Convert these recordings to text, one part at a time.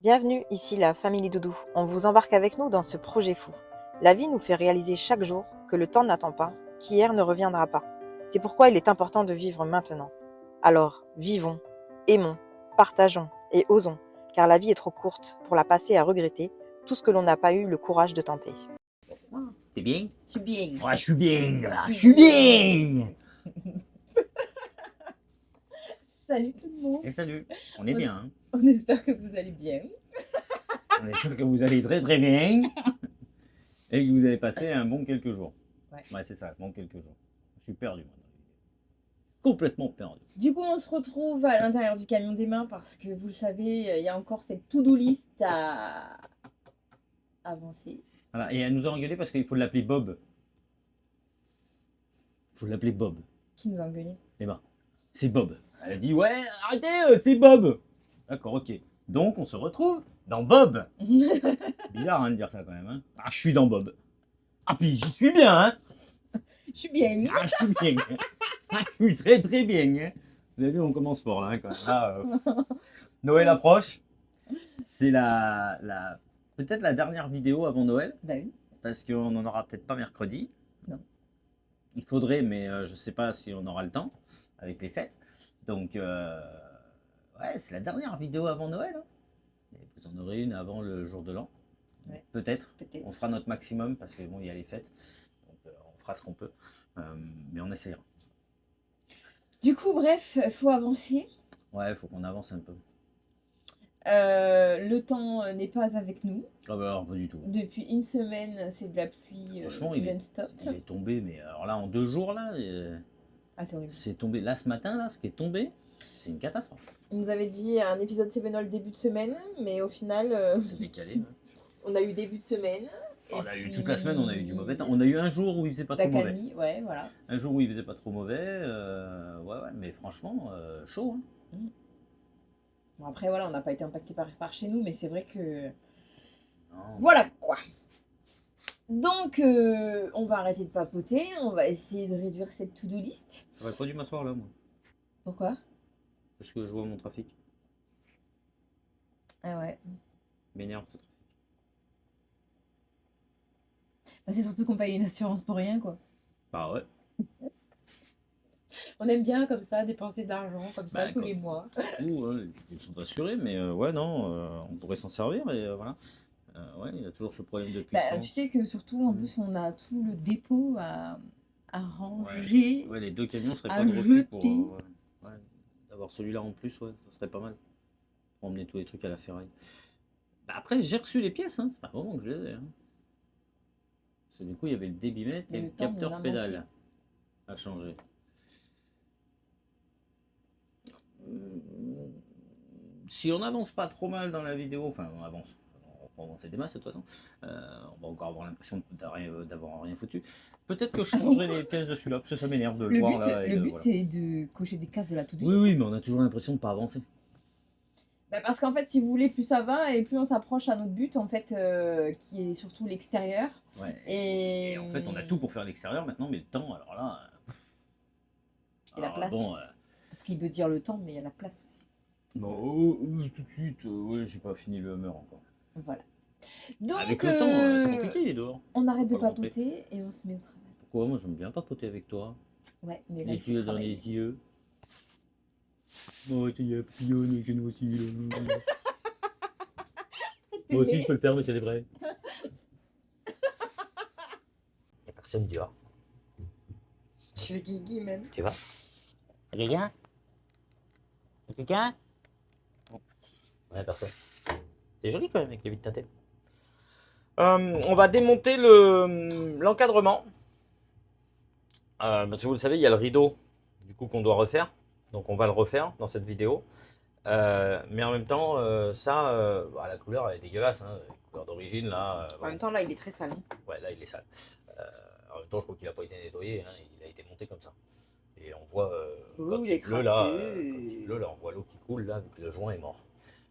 Bienvenue, ici la Famille Doudou. On vous embarque avec nous dans ce projet fou. La vie nous fait réaliser chaque jour que le temps n'attend pas, qu'hier ne reviendra pas. C'est pourquoi il est important de vivre maintenant. Alors, vivons, aimons, partageons et osons, car la vie est trop courte pour la passer à regretter tout ce que l'on n'a pas eu le courage de tenter. T'es bien? Je suis bien. Ouais, je suis bien, là. Je suis bien. Salut tout le monde. Et salut. On est bien. Hein. On espère que vous allez bien. On est sûr que vous allez très très bien. Et que vous allez passer un bon quelques jours. Ouais. C'est ça, bon quelques jours. Je suis perdu, moi. Complètement perdu. Du coup, on se retrouve à l'intérieur du camion des mains parce que vous le savez, il y a encore cette to-do list à avancer. Voilà. Et elle nous a engueulé parce qu'il faut l'appeler Bob. Il faut l'appeler Bob. Qui nous a engueulé? Emma. C'est Bob. Elle a dit ouais, arrêtez, c'est Bob. D'accord, ok. Donc on se retrouve dans Bob. Bizarre hein, de dire ça quand même. Hein. Ah, je suis dans Bob. Ah, puis j'y suis bien, hein. Je suis bien. Ah, je suis bien. Ah, je suis très très bien. Hein. Vous avez vu, on commence fort là. Hein, quand même. Là, Noël approche. C'est peut-être la dernière vidéo avant Noël. Bah oui. Parce qu'on n'en aura peut-être pas mercredi. Non. Il faudrait, mais je ne sais pas si on aura le temps avec les fêtes. Donc, ouais, c'est la dernière vidéo avant Noël. Hein. Et vous en aurez une avant le jour de l'an. Ouais. Peut-être. Peut-être. On fera notre maximum parce que bon, il y a les fêtes. Donc, on fera ce qu'on peut. Mais on essaiera. Du coup, bref, faut avancer. Ouais, il faut qu'on avance un peu. Le temps n'est pas avec nous. Ah bah alors, pas du tout. Depuis une semaine, c'est de la pluie Franchement, non-stop. il est tombé, mais alors là, en 2 jours, là, Ah, c'est horrible. c'est tombé. Là, ce matin, là, ce qui est tombé, c'est une catastrophe. On nous avait dit un épisode Sevenol début de semaine, mais au final, C'est décalé. on a eu début de semaine. On a eu toute la semaine, on a eu du mauvais temps. On a eu un jour où il faisait pas trop mauvais. Ouais, voilà. Un jour où il faisait pas trop mauvais. Ouais, mais franchement, chaud. Hein. Bon, après, voilà, on n'a pas été impacté par chez nous, mais c'est vrai que... Non. Voilà, quoi. Donc, on va arrêter de papoter, on va essayer de réduire cette to-do list. J'aurais pas dû m'asseoir là, moi. Pourquoi? Parce que je vois mon trafic. Ah ouais. M'énerve ce trafic. Bah, c'est surtout qu'on paye une assurance pour rien, quoi. Bah ouais. On aime bien, comme ça, dépenser de l'argent, comme ça, tous les mois. Ils sont assurés, mais ouais, non, on pourrait s'en servir et voilà. Ouais, il y a toujours ce problème de puissance. Bah, tu sais que surtout, en plus, on a tout le dépôt à ranger. Ouais, les 2 camions seraient à pas de refus pour jeter. d'avoir celui-là en plus, ouais, ça serait pas mal. Pour emmener tous les trucs à la ferraille. Bah, après, j'ai reçu les pièces, hein. C'est pas vraiment que je les ai. Hein. Parce que du coup, il y avait le débitmètre et le capteur pédale à changer. Si on n'avance pas trop mal dans la vidéo, enfin on avance, on va avancer des masses de toute façon, on va encore avoir l'impression d'avoir rien foutu. Peut-être que je changerai les pièces de celui-là, parce que ça m'énerve de le voir là. Le but, c'est de cocher des cases de la to-do list. list. Oui, mais on a toujours l'impression de ne pas avancer. Bah parce qu'en fait, si vous voulez, plus ça va et plus on s'approche à notre but, en fait, qui est surtout l'extérieur. Ouais. Et en fait, on a tout pour faire l'extérieur maintenant, mais le temps, alors là... Et la place. Bon, parce qu'il veut dire le temps, mais il y a la place aussi. Bon, tout de suite, ouais, j'ai pas fini le Hummer encore. Voilà. Donc, avec le temps, c'est compliqué, il est dehors. On arrête de papoter et on se met au travail. Pourquoi? Moi, j'aime bien papoter avec toi. Ouais, mais là, les yeux dans les yeux. Oh, il y a papillonne chez nous aussi. Moi aussi, je peux le faire, mais c'est vrai. Il n'y a personne dehors. Tu veux Guigui même? Tu vois? Y'a quelqu'un? Y'a quelqu'un? Ouais, personne. C'est joli quand même avec les vitres teintées. On va démonter l'encadrement. Parce que vous le savez, il y a le rideau du coup qu'on doit refaire. Donc on va le refaire dans cette vidéo. Mais en même temps, la couleur elle est dégueulasse. Hein. La couleur d'origine là. En même temps, là, il est très sale. Ouais, là il est sale. En même temps, je crois qu'il n'a pas été nettoyé. Hein. Il a été monté comme ça. Et on voit quand il pleut là, on voit l'eau qui coule là, vu que le joint est mort.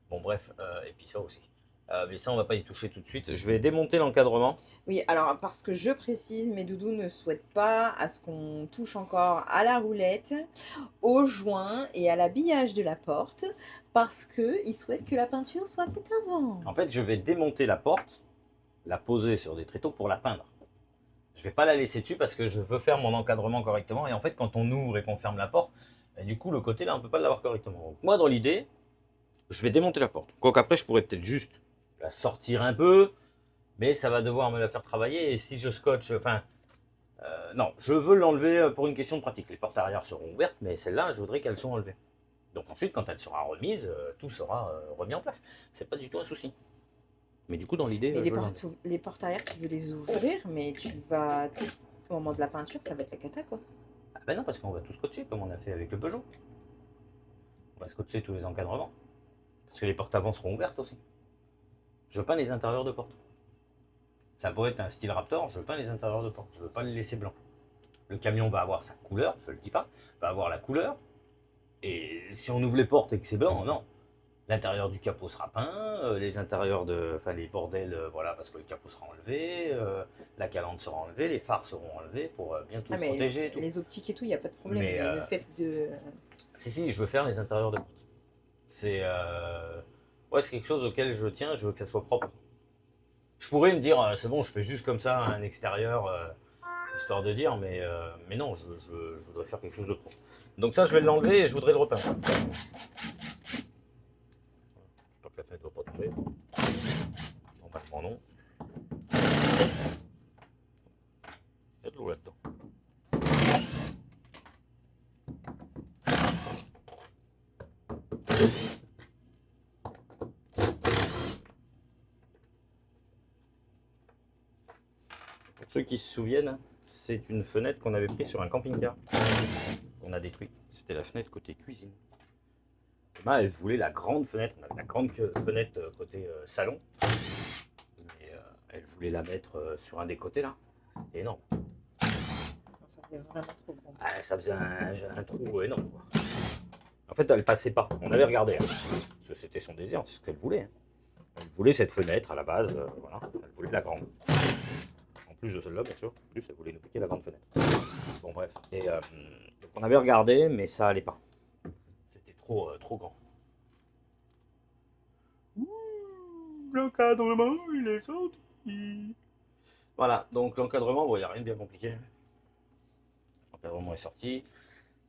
Bon bref, et puis ça aussi. Mais ça, on va pas y toucher tout de suite. Je vais démonter l'encadrement. Oui, alors parce que je précise, mes doudous ne souhaitent pas à ce qu'on touche encore à la roulette, au joint et à l'habillage de la porte, parce qu'ils souhaitent que la peinture soit faite avant. En fait, je vais démonter la porte, la poser sur des tréteaux pour la peindre. Je vais pas la laisser dessus parce que je veux faire mon encadrement correctement. Et en fait, quand on ouvre et qu'on ferme la porte, bah, du coup, le côté là, on peut pas l'avoir correctement. Donc, moi, dans l'idée, je vais démonter la porte. Quoique après, je pourrais peut-être juste la sortir un peu, mais ça va devoir me la faire travailler. Et si je scotche, enfin, non, je veux l'enlever pour une question de pratique. Les portes arrière seront ouvertes, mais celles-là, je voudrais qu'elles soient enlevées. Donc ensuite, quand elle sera remise, tout sera remis en place. C'est pas du tout un souci. Mais du coup, dans l'idée, Mais je veux l'enlever. les portes arrière, tu veux les ouvrir, mais tu vas, au moment de la peinture, ça va être la cata, quoi. Ah ben non, parce qu'on va tout scotcher comme on a fait avec le Peugeot. On va scotcher tous les encadrements. Parce que les portes avant seront ouvertes aussi. Je peins les intérieurs de porte. Ça pourrait être un style Raptor, je peins les intérieurs de porte. Je veux pas les laisser blancs. Le camion va avoir sa couleur, je le dis pas, va avoir la couleur. Et si on ouvre les portes et que c'est blanc, non. L'intérieur du capot sera peint, les intérieurs de. Enfin, les bordels, voilà, parce que le capot sera enlevé, la calandre sera enlevée, les phares seront enlevés pour bien tout mais protéger. Tout. les optiques et tout, il n'y a pas de problème. Mais, Mais le fait de. Si, je veux faire les intérieurs de porte. C'est. Ouais, c'est quelque chose auquel je tiens, je veux que ça soit propre. Je pourrais me dire, c'est bon, je fais juste comme ça un extérieur, histoire de dire, mais non, je voudrais faire quelque chose de propre. Donc ça, je vais l'enlever et je voudrais le repeindre. J'espère que la fenêtre ne va pas tomber. Normalement non. Il y a de l'eau là-dedans. Pour ceux qui se souviennent, c'est une fenêtre qu'on avait prise sur un camping-car. On a détruit. C'était la fenêtre côté cuisine. Emma, elle voulait la grande fenêtre. On avait la grande fenêtre côté salon. Mais elle voulait la mettre sur un des côtés là. C'était énorme. Ça faisait vraiment trop grand. Ah, ça faisait un trou énorme, quoi. En fait, elle passait pas. On avait regardé. Hein. Parce que c'était son désir, c'est ce qu'elle voulait. Hein. Elle voulait cette fenêtre à la base. Voilà. Elle voulait la grande. En plus de celle-là, bien sûr. En plus, elle voulait nous piquer la grande fenêtre. Bon, bref. Et donc, on avait regardé, mais ça allait pas. C'était trop grand. L'encadrement, il est sorti. Voilà, donc l'encadrement, bon, il n'y a rien de bien compliqué. L'encadrement est sorti.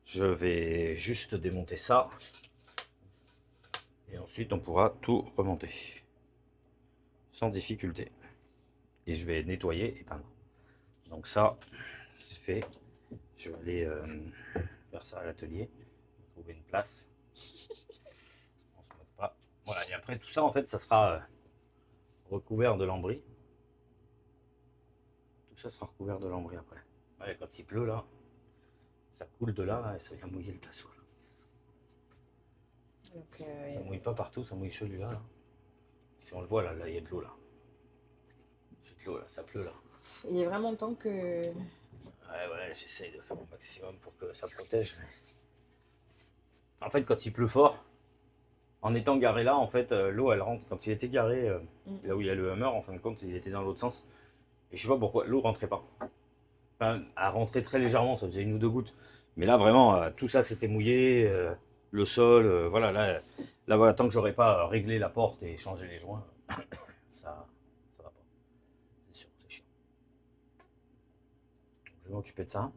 Je vais juste démonter ça. Et ensuite, on pourra tout remonter. Sans difficulté. Et je vais nettoyer et peindre. Donc ça, c'est fait. Je vais aller faire ça à l'atelier. Trouver une place. On se moque pas. Voilà, et après tout ça, en fait, ça sera recouvert de lambris. Tout ça sera recouvert de lambris après. Ouais, quand il pleut là, ça coule de là et ça vient mouiller le tasseau. Donc, Ça mouille pas partout, ça mouille celui-là. Là. Si on le voit là, il y a de l'eau là. J'ai de l'eau là, ça pleut là. il est vraiment temps que. Ouais, j'essaye de faire mon maximum pour que ça protège. Mais... En fait, quand il pleut fort, en étant garé là, en fait, l'eau elle rentre. Quand il était garé là où il y a le Hummer, en fin de compte, il était dans l'autre sens. Et je sais pas pourquoi, l'eau rentrait pas. Enfin, elle rentrait très légèrement, ça faisait 1 ou 2 gouttes. Mais là, vraiment, tout ça s'était mouillé. Le sol, voilà, là, voilà, tant que j'aurais pas réglé la porte et changé les joints, ça va pas. C'est sûr, c'est chiant. Je vais m'occuper de ça.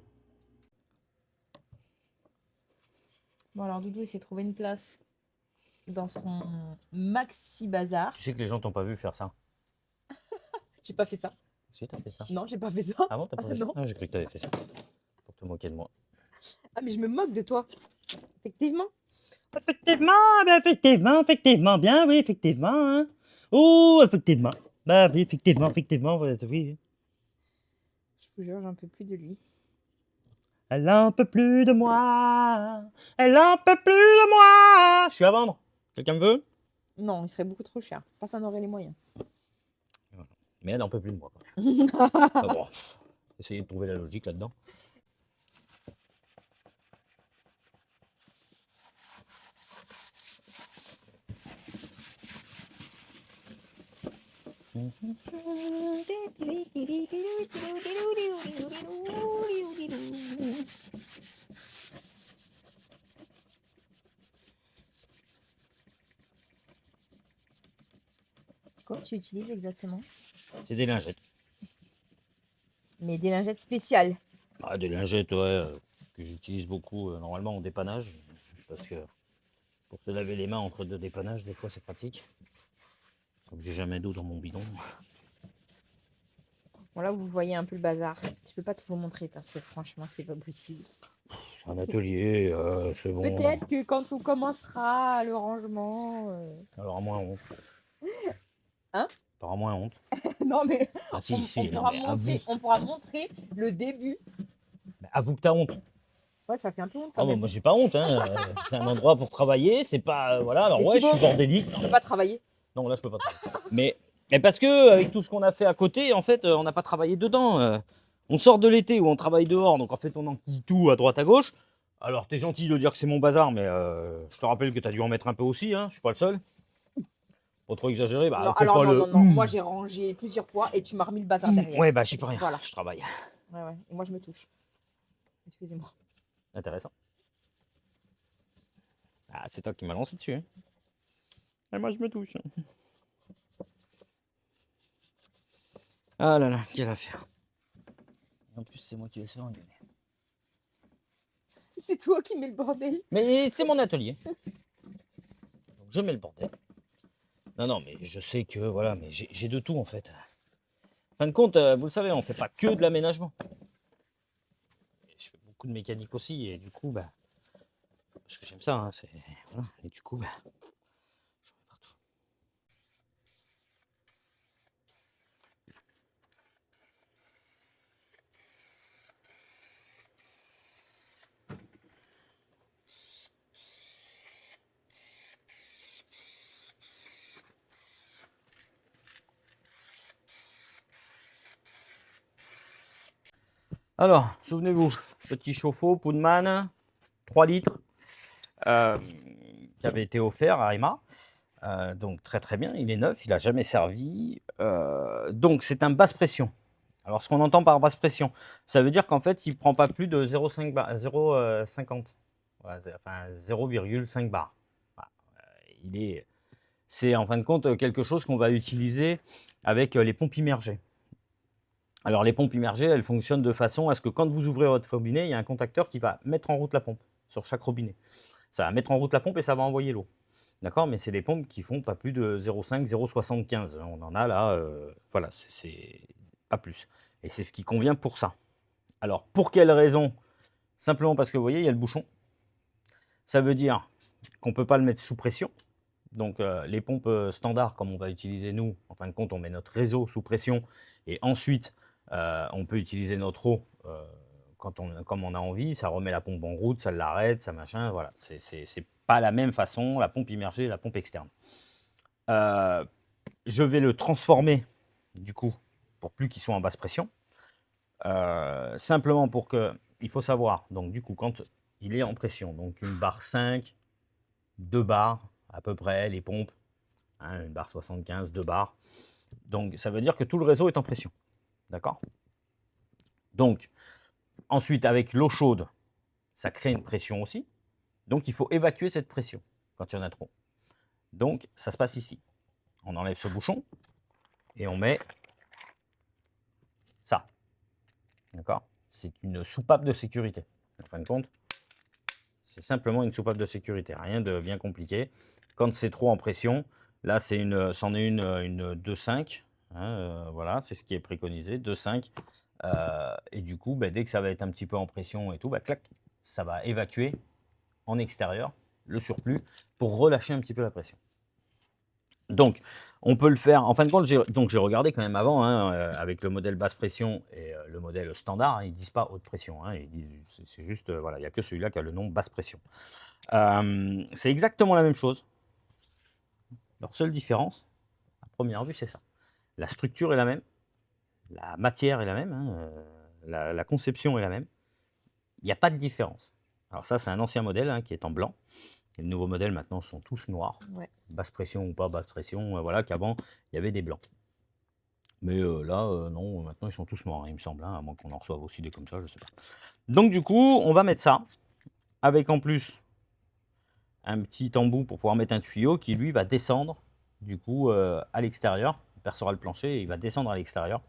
Bon, alors Doudou, il s'est trouvé une place dans son maxi bazar. Tu sais que les gens t'ont pas vu faire ça. J'ai pas fait ça. Si, t'as fait ça. Non, j'ai pas fait ça. Ah bon, t'as pas fait ça? Non. Ah, j'ai cru que t'avais fait ça. Pour te moquer de moi. Ah, mais je me moque de toi. Effectivement. Effectivement, bien, oui, effectivement. Hein. Oh, effectivement. Bah oui, effectivement, oui. Je vous jure, j'en peux plus de lui. Elle en peut plus de moi. Elle en peut plus de moi. Je suis à vendre. Quelqu'un me veut? Non, il serait beaucoup trop cher. Personne n'aurait les moyens. Mais elle en peut plus de moi. Ah bon. Essayez de trouver la logique là-dedans. C'est quoi que tu utilises exactement? C'est des lingettes. Mais des lingettes spéciales. Ah, des lingettes, ouais, que j'utilise beaucoup normalement en dépannage. Parce que pour se laver les mains entre deux dépannages, des fois c'est pratique. Comme j'ai jamais d'eau dans mon bidon. Bon, là, vous voyez un peu le bazar. Je peux pas tout vous montrer parce que franchement, c'est pas possible. C'est un atelier, c'est bon. Peut-être que quand on commencera le rangement. Alors, moins honte. Hein? T'auras moins honte. Non, mais Ah, si, on, si, on non, pourra mais montrer, on pourra montrer le début. avoue que t'as honte. Ouais, ça fait un peu honte Ah, quand bah, même. moi, j'ai pas honte, hein. C'est un endroit pour travailler, c'est pas. Voilà, alors Mais ouais, je Thibaut, suis bordélique. tu peux pas travailler. Non, là, je peux pas travailler. Mais parce que, avec tout ce qu'on a fait à côté, en fait, on n'a pas travaillé dedans. On sort de l'été où on travaille dehors, donc en fait, on enquille tout à droite à gauche. Alors, t'es gentil de dire que c'est mon bazar, mais je te rappelle que t'as dû en mettre un peu aussi, hein. Je suis pas le seul. Pas trop exagéré, bah, Non, fais alors pas non, le. non, non. Moi, j'ai rangé plusieurs fois et tu m'as remis le bazar derrière. Ouais, bah, j'y peux rien. Voilà. Je travaille. Ouais, ouais. Et moi, je me touche. Excusez-moi. Intéressant. Ah, c'est toi qui m'as lancé dessus, hein. Et moi, je me touche. Ah là là, quelle affaire. En plus, c'est moi qui vais se faire engueuler. C'est toi qui mets le bordel. Mais c'est mon atelier. Donc, je mets le bordel. Non, non, mais je sais que, voilà, mais j'ai de tout, en fait. En fin de compte, vous le savez, on fait pas que de l'aménagement. Je fais beaucoup de mécanique aussi, et du coup, bah, parce que j'aime ça, hein, voilà, et du coup, bah, j'en fais partout. Alors, souvenez-vous, petit chauffe-eau, Poudman, 3 litres, qui avait été offert à Emma. Donc très très bien, il est neuf, il n'a jamais servi. Donc c'est un basse pression. Alors ce qu'on entend par basse pression, ça veut dire qu'en fait il ne prend pas plus de 0,5 bar, 0,50, voilà, enfin 0,5 bar. Voilà. C'est en fin de compte quelque chose qu'on va utiliser avec les pompes immergées. Alors les pompes immergées, elles fonctionnent de façon à ce que quand vous ouvrez votre robinet, il y a un contacteur qui va mettre en route la pompe sur chaque robinet. Ça va mettre en route la pompe et ça va envoyer l'eau. D'accord? Mais c'est des pompes qui font pas plus de 0,5, 0,75. On en a là, voilà, c'est pas plus. Et c'est ce qui convient pour ça. Alors, pour quelle raison? Simplement parce que vous voyez, il y a le bouchon. Ça veut dire qu'on ne peut pas le mettre sous pression. Donc, les pompes standards, comme on va utiliser nous, en fin de compte, on met notre réseau sous pression et ensuite, on peut utiliser notre eau comme on a envie. Ça remet la pompe en route, ça l'arrête, ça machin. Voilà, c'est pas la même façon, la pompe immergée et la pompe externe. Je vais le transformer, du coup, pour plus qu'il soit en basse pression. Simplement pour que, il faut savoir, donc du coup, quand il est en pression, donc une barre 5, 2 barres à peu près, les pompes, hein, une barre 75, 2 barres. Donc ça veut dire que tout le réseau est en pression. D'accord? Donc, ensuite, avec l'eau chaude, ça crée une pression aussi. Donc, il faut évacuer cette pression quand il y en a trop. Donc, ça se passe ici. On enlève ce bouchon et on met ça. D'accord? C'est une soupape de sécurité. En fin de compte, c'est simplement une soupape de sécurité. Rien de bien compliqué. Quand c'est trop en pression, là, c'en est une 2,5. Hein, voilà, c'est ce qui est préconisé, 2,5. Et du coup, dès que ça va être un petit peu en pression et tout, clac, ça va évacuer en extérieur le surplus pour relâcher un petit peu la pression. Donc, on peut le faire. En fin de compte, j'ai regardé quand même avant, hein, avec le modèle basse pression et le modèle standard, hein, ils ne disent pas haute pression. Hein, c'est juste, voilà, il n'y a que celui-là qui a le nom basse pression. C'est exactement la même chose. Leur seule différence, à première vue, c'est ça. La structure est la même, la matière est la même, hein, la conception est la même. Il n'y a pas de différence. Alors ça, c'est un ancien modèle, hein, qui est en blanc. Et les nouveaux modèles maintenant sont tous noirs. Ouais. Basse pression ou pas basse pression, voilà, qu'avant, il y avait des blancs. Mais là, non, maintenant ils sont tous morts, hein, il me semble, hein, à moins qu'on en reçoive aussi des comme ça, je sais pas. Donc du coup, on va mettre ça, avec en plus un petit embout pour pouvoir mettre un tuyau qui lui va descendre du coup à l'extérieur. Il percera le plancher et il va descendre à l'extérieur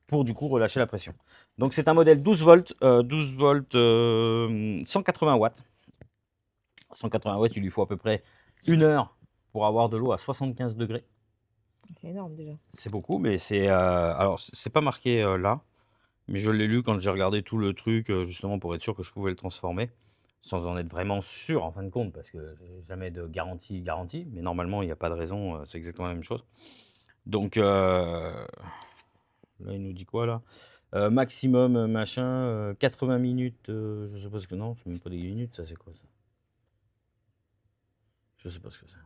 pour du coup relâcher la pression. Donc c'est un modèle 12 volts 180 watts. 180 watts, il lui faut à peu près 1 heure pour avoir de l'eau à 75 degrés. C'est énorme déjà. C'est beaucoup, mais c'est alors c'est pas marqué là, mais je l'ai lu quand j'ai regardé tout le truc justement pour être sûr que je pouvais le transformer, sans en être vraiment sûr en fin de compte, parce que j'ai jamais de garantie, mais normalement il n'y a pas de raison, c'est exactement la même chose. Donc là il nous dit quoi là? Maximum machin 80 minutes, je sais pas ce que non, c'est même pas des minutes, ça c'est quoi ça? Je sais pas ce que c'est.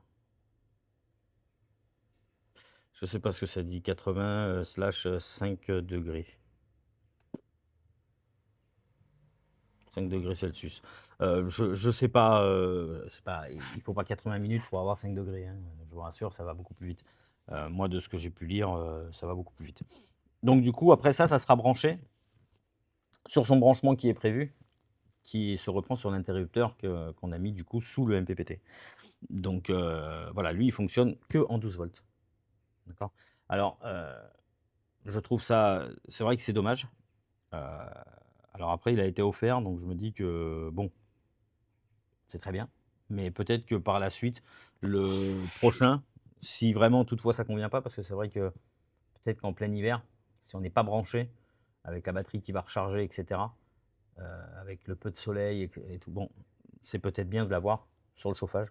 Je sais pas ce que ça dit, 80 / 5 degrés. 5 degrés Celsius. Je sais pas, il faut pas 80 minutes pour avoir 5 degrés, hein, je vous rassure, ça va beaucoup plus vite. Moi, de ce que j'ai pu lire, ça va beaucoup plus vite. Donc du coup, après ça, ça sera branché sur son branchement qui est prévu, qui se reprend sur l'interrupteur qu'on a mis du coup sous le MPPT. Donc voilà, lui, il fonctionne que en 12 volts. D'accord. Alors, je trouve ça, c'est vrai que c'est dommage. Alors après, il a été offert, donc je me dis que bon, c'est très bien. Mais peut-être que par la suite, le prochain, si vraiment toutefois ça convient pas, parce que c'est vrai que peut-être qu'en plein hiver, si on n'est pas branché, avec la batterie qui va recharger, etc., avec le peu de soleil et tout, bon, c'est peut-être bien de l'avoir sur le chauffage,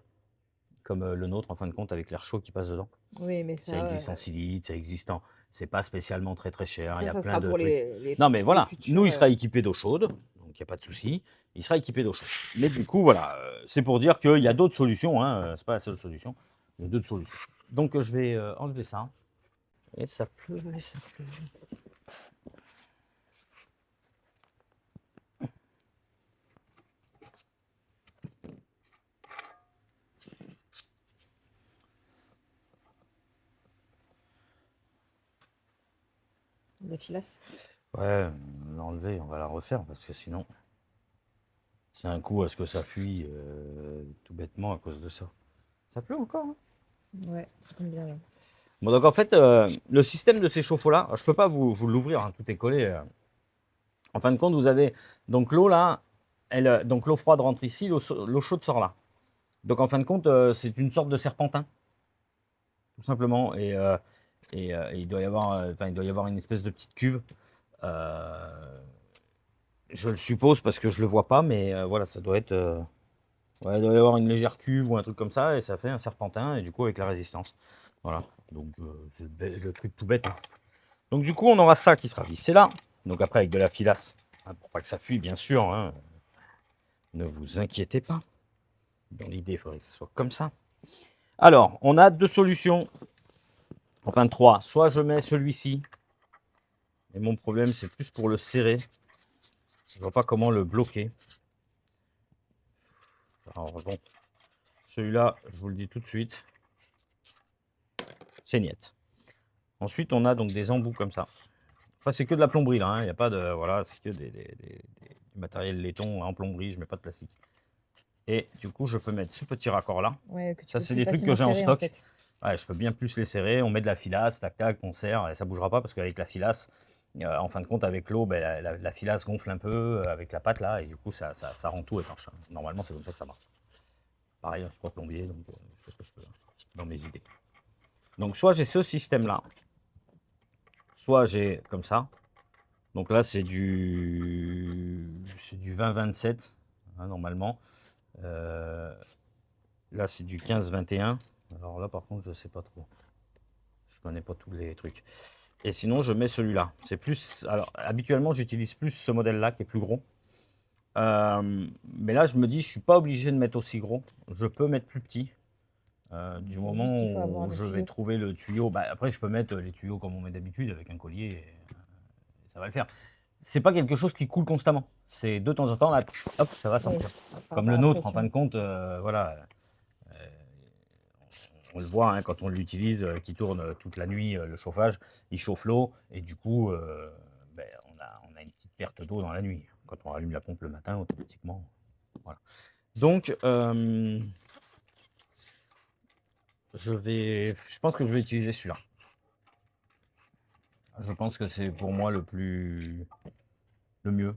comme le nôtre, en fin de compte, avec l'air chaud qui passe dedans. Oui, mais Ça existe en silice, ça existe en. C'est pas spécialement très très cher, il y a ça plein sera de pour trucs. les Non, mais voilà, futurs. nous, il sera équipé d'eau chaude, donc il n'y a pas de souci. Il sera équipé d'eau chaude. Mais du coup, voilà, c'est pour dire qu'il y a d'autres solutions, hein, c'est pas la seule solution, il y a d'autres solutions. Donc, je vais enlever ça. Et ça pleut, et ça pleut. La filasse. Ouais, on l'a enlevé, on va la refaire parce que sinon, c'est un coup à ce que ça fuit tout bêtement à cause de ça. Ça pleut encore, hein. Ouais, ça tombe bien là. Bon, donc en fait, le système de ces chauffe-eau-là, je peux pas vous l'ouvrir, hein, tout est collé. En fin de compte, vous avez donc l'eau là, donc l'eau froide rentre ici, l'eau chaude sort là. Donc en fin de compte, c'est une sorte de serpentin, tout simplement. Et il doit y avoir, il doit y avoir une espèce de petite cuve. Je le suppose parce que je le vois pas, mais voilà, ça doit être. Ouais, il doit y avoir une légère cuve ou un truc comme ça, et ça fait un serpentin, et du coup avec la résistance. Voilà. Donc c'est le truc tout bête, hein. Donc du coup, on aura ça qui sera vissé là. Donc après avec de la filasse, hein, pour pas que ça fuit, bien sûr, hein. Ne vous inquiétez pas. Dans l'idée, il faudrait que ce soit comme ça. Alors, on a deux solutions. Enfin, trois. Soit je mets celui-ci. Et mon problème, c'est plus pour le serrer. Je vois pas comment le bloquer. Alors bon, celui-là, je vous le dis tout de suite, c'est niet. Ensuite, on a donc des embouts comme ça. Enfin, c'est que de la plomberie là, hein. Il n'y a pas de. Voilà, c'est que du matériel laiton en plomberie, je mets pas de plastique. Et du coup, je peux mettre ce petit raccord là. Ouais, que tu Ça, peux c'est plus des trucs que j'ai facilement en serrer, stock. fait. Ouais, je peux bien plus les serrer. On met de la filasse, tac tac, on serre et ça bougera pas parce qu'avec la filasse, en fin de compte, avec l'eau, ben, la filasse gonfle un peu avec la pâte là et du coup, ça rend tout étanche, hein. Normalement, c'est comme ça que ça marche. Pareil, je suis pas plombier, donc je fais ce que je peux dans mes idées. Donc, soit j'ai ce système là, soit j'ai comme ça. Donc là, c'est du 20-27, hein, normalement. Là, c'est du 15-21. Alors là, par contre, je sais pas trop. Je connais pas tous les trucs. Et sinon, je mets celui-là. C'est plus. Alors, habituellement, j'utilise plus ce modèle-là qui est plus gros. Mais là, je me dis, je suis pas obligé de mettre aussi gros. Je peux mettre plus petit. Du C'est moment juste qu'il faut avoir où le je vais tuyau. trouver le tuyau. Bah, après, je peux mettre les tuyaux comme on met d'habitude avec un collier. Et ça va le faire. C'est pas quelque chose qui coule constamment. C'est de temps en temps, là, hop, ça va Oui, sortir. par Comme rapport le à la nôtre, en pression. fin de compte, voilà. On le voit hein, quand on l'utilise, qui tourne toute la nuit, le chauffage, il chauffe l'eau et du coup, ben, on a une petite perte d'eau dans la nuit. Quand on rallume la pompe le matin, automatiquement, voilà. Donc, je pense que je vais utiliser celui-là. Je pense que c'est pour moi le mieux.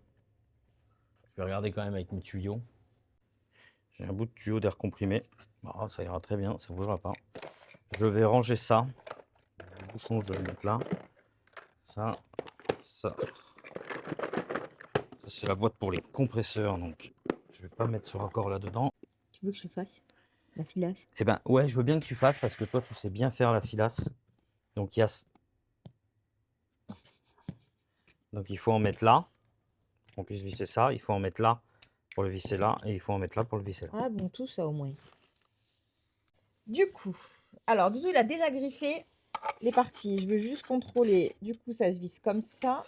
Je vais regarder quand même avec mes tuyaux. J'ai un bout de tuyau d'air comprimé. Ah, ça ira très bien, ça ne bougera pas. Je vais ranger ça. Le bouchon, je vais le mettre là. Ça. Ça, c'est la boîte pour les compresseurs, donc je vais pas mettre ce raccord là-dedans. Tu veux que je fasse la filasse? Eh ben ouais, je veux bien que tu fasses parce que toi, tu sais bien faire la filasse. Donc donc il faut en mettre là pour qu'on puisse visser ça. Il faut en mettre là pour le visser là et il faut en mettre là pour le visser là. Ah bon, tout ça au moins. Du coup, alors Doudou, il a déjà griffé les parties. Je veux juste contrôler. Du coup, ça se visse comme ça.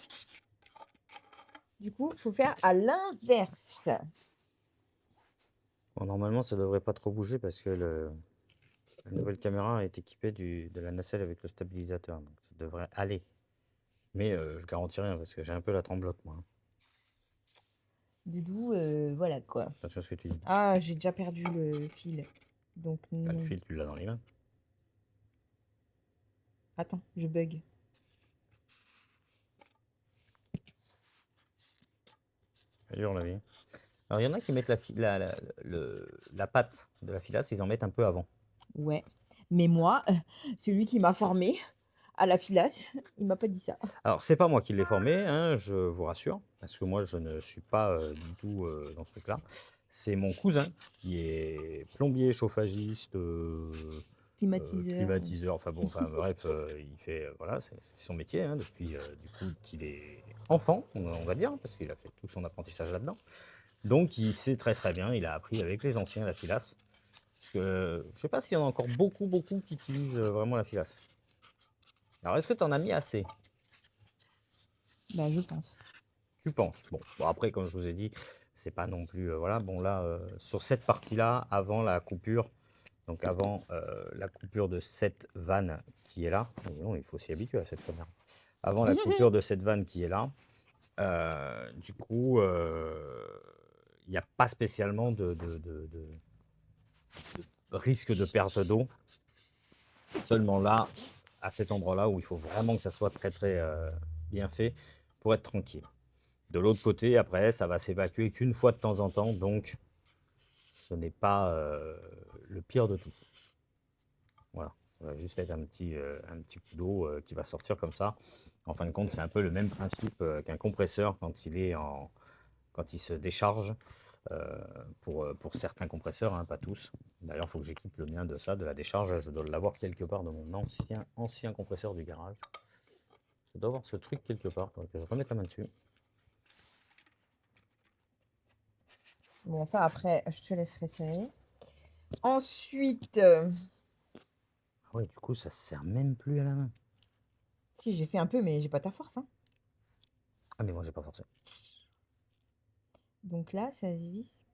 Du coup, il faut faire à l'inverse. Bon, normalement, ça devrait pas trop bouger parce que la nouvelle caméra est équipée de la nacelle avec le stabilisateur. Donc ça devrait aller. Mais je garantis rien parce que j'ai un peu la tremblote, moi. Doudou, voilà quoi. Attention à ce que tu dis. Ah, j'ai déjà perdu le fil. Donc, Ah, le non. fil, tu l'as dans les mains. Attends, je bug. Dur la vie. Alors, il y en a qui mettent la pâte de la filasse, ils en mettent un peu avant. Ouais. Mais moi, celui qui m'a formé à la filasse, il m'a pas dit ça. Alors, c'est pas moi qui l'ai formé, hein, je vous rassure, parce que moi, je ne suis pas du tout dans ce truc-là. C'est mon cousin qui est plombier, chauffagiste, climatiseur, enfin bon, enfin bref, il fait, voilà, c'est son métier, hein, depuis du coup qu'il est enfant, on va dire, parce qu'il a fait tout son apprentissage là-dedans. Donc, il sait très très bien, il a appris avec les anciens la filasse. Parce que je sais pas s'il y en a encore beaucoup qui utilisent vraiment la filasse. Alors, est-ce que tu en as mis assez? Bah, je pense. Tu penses? Bon, après, comme je vous ai dit, c'est pas non plus. Voilà, bon, là, sur cette partie-là, avant la coupure, donc avant la coupure de cette vanne qui est là, non, il faut s'y habituer à cette caméra. Avant la coupure de cette vanne qui est là, du coup, il n'y a pas spécialement de risque de perte d'eau. C'est seulement là, à cet endroit-là, où il faut vraiment que ça soit très très bien fait pour être tranquille. De l'autre côté, après, ça va s'évacuer qu'une fois de temps en temps, donc ce n'est pas le pire de tout. Voilà, ça va juste être un petit coup d'eau qui va sortir comme ça. En fin de compte, c'est un peu le même principe qu'un compresseur quand il se décharge pour certains compresseurs, hein, pas tous. D'ailleurs, il faut que j'équipe le mien de ça, de la décharge. Je dois l'avoir quelque part dans mon ancien compresseur du garage. Je dois avoir ce truc quelque part, donc je remette la main dessus. Bon, ça après, je te laisserai serrer. Ensuite, Ah ouais, du coup, ça se sert même plus à la main. si j'ai fait un peu, mais j'ai pas ta force, hein. Ah, mais moi, j'ai pas forcé. Donc là, ça se visse.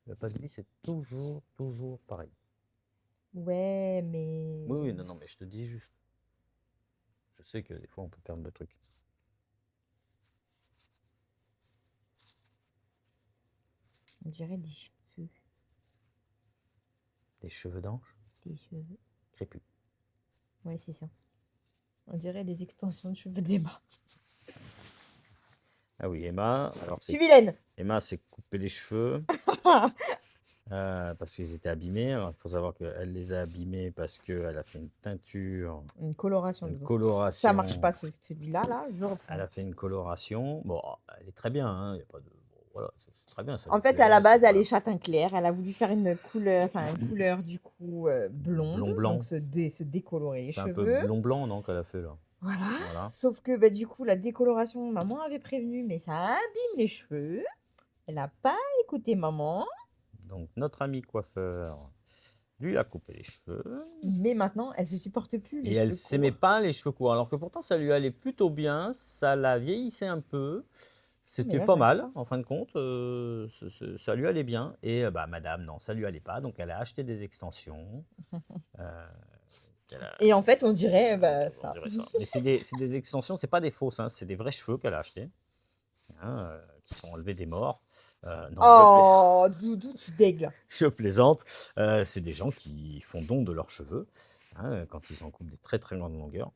Le pas de vis, c'est toujours pareil. Ouais, mais. Oui, non, mais je te dis juste. Je sais que des fois, on peut perdre le truc. On dirait des cheveux. Des cheveux d'ange, Des cheveux. crépus. Ouais, c'est ça. On dirait des extensions de cheveux d'Emma. Ah oui, Emma, alors Je suis vilaine. Emma s'est coupé les cheveux parce qu'ils étaient abîmés. Alors, il faut savoir qu'elle les a abîmés parce qu'elle a fait une teinture, Une coloration. une de coloration. Ça marche pas celui-là, là. Je reprends. Elle a fait une coloration. Bon, elle est très bien, hein, y a pas de... bon, voilà, c'est très bien. Ça En lui fait, plaît, à la base, elle pas- est châtain clair. Elle a voulu faire une couleur, du coup blonde. Blond-blanc. Donc se décolorer les C'est un cheveux. peu blond-blanc, non, qu'elle a fait là. Voilà. Voilà. Sauf que bah, du coup, la décoloration, maman avait prévenu, mais ça abîme les cheveux. Elle n'a pas écouté maman. Donc, notre ami coiffeur lui a coupé les cheveux. Mais maintenant, elle se supporte plus. Les Et elle cheveux s'aimait courts. pas les cheveux courts, alors que pourtant ça lui allait plutôt bien, ça la vieillissait un peu, C'était là, pas j'aime mal, pas. en fin de compte, ça lui allait bien. Et bah, madame, non, ça lui allait pas. Donc, elle a acheté des extensions. euh, qu'elle a- Et en fait, on dirait on ça. dirait ça. Mais c'est des extensions, c'est pas des fausses, hein, c'est des vrais cheveux qu'elle a achetés, hein, qui sont enlevés des morts. Non, je plaisante. Oh, Doudou, tu dégles. Je plaisante. C'est des gens qui font don de leurs cheveux, hein, quand ils en coupent des très très grandes longueurs.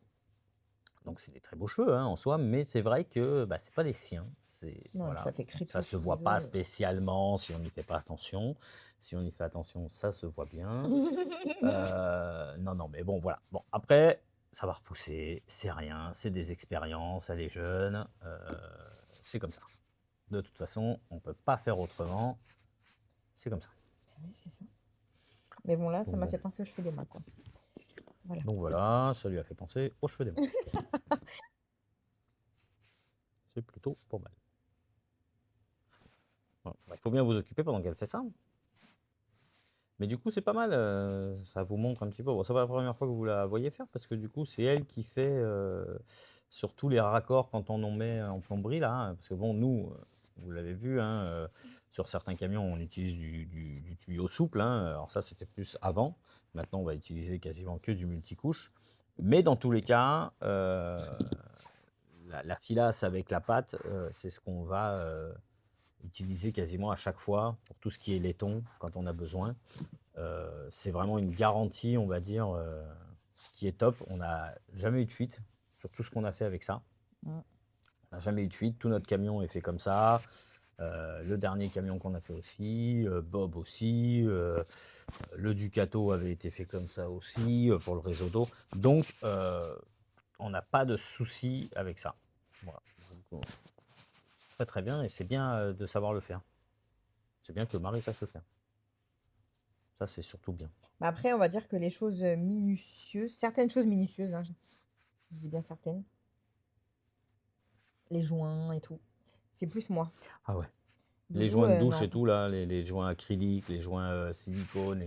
Donc c'est des très beaux cheveux, hein, en soi, mais c'est vrai que bah, c'est pas les siens. Non, Voilà, ça fait crépus, ça je se suis voit pas désolée. spécialement si on n'y fait pas attention. Si on y fait attention, ça se voit bien. Non, non, mais bon, voilà. Bon, après, ça va repousser, c'est rien, c'est des expériences, elle est jeune, c'est comme ça. De toute façon, on peut pas faire autrement, c'est comme ça. Oui, c'est ça. Mais bon, là, ça Donc m'a bon. fait penser aux cheveux d'Emma, quoi. Voilà. Donc voilà, ça lui a fait penser aux cheveux d'Emma. C'est plutôt pas mal. Voilà. Bah, il faut bien vous occuper pendant qu'elle fait ça. Mais du coup, c'est pas mal, ça vous montre un petit peu. Bon, c'est pas la première fois que vous la voyez faire, parce que du coup, c'est elle qui fait sur tous les raccords quand on en met en plomberie, là. Parce que bon, nous, vous l'avez vu, hein, sur certains camions, on utilise du tuyau souple, hein. Alors ça, c'était plus avant. Maintenant, on va utiliser quasiment que du multicouche. Mais dans tous les cas, la filasse avec la pâte, c'est ce qu'on va utiliser quasiment à chaque fois pour tout ce qui est laiton quand on a besoin. C'est vraiment une garantie, on va dire, qui est top. On n'a jamais eu de fuite sur tout ce qu'on a fait avec ça. Mm. On n'a jamais eu de fuite. Tout notre camion est fait comme ça. Le dernier camion qu'on a fait aussi, Bob aussi, le Ducato avait été fait comme ça aussi pour le réseau d'eau. Donc, on n'a pas de souci avec ça. Voilà. Donc, c'est très très bien et c'est bien de savoir le faire. C'est bien que Marie sache le faire. Ça, c'est surtout bien. Bah, après, on va dire que les choses minutieuses, certaines choses minutieuses, hein, je dis bien certaines, les joints et tout, c'est plus moi. Ah ouais. Les Doudou, joints de douche non. et tout, là, les joints acryliques, les joints silicone,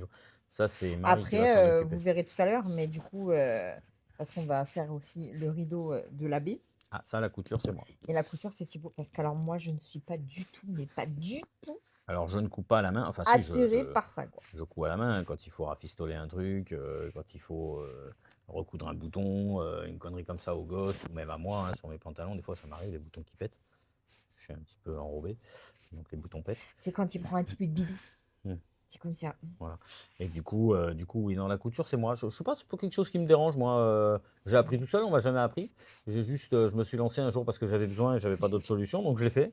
ça, c'est Marie qui va Après, s'en vous occuper. verrez tout à l'heure, mais du coup, parce qu'on va faire aussi le rideau de la baie. Ah, ça, la couture, c'est moi. Et la couture, c'est Thibaut. Parce qu'alors, moi, je ne suis pas du tout, mais pas du tout Alors, je ne couds pas à la main. Enfin, si, attirée par ça, quoi. je couds à la main quand il faut rafistoler un truc, quand il faut recoudre un bouton, une connerie comme ça aux gosses, ou même à moi, hein, sur mes pantalons. Des fois, ça m'arrive, les boutons qui pètent. Je suis un petit peu enrobé, donc les boutons pètent. C'est quand il prend un petit peu de bidou. Hmm. C'est comme ça. Voilà. Et du coup, oui, dans la couture, c'est moi. Je sais pas, c'est pas quelque chose qui me dérange, moi. J'ai appris tout seul, on m'a jamais appris. J'ai juste, je me suis lancé un jour parce que j'avais besoin et j'avais pas d'autre solution, donc je l'ai fait.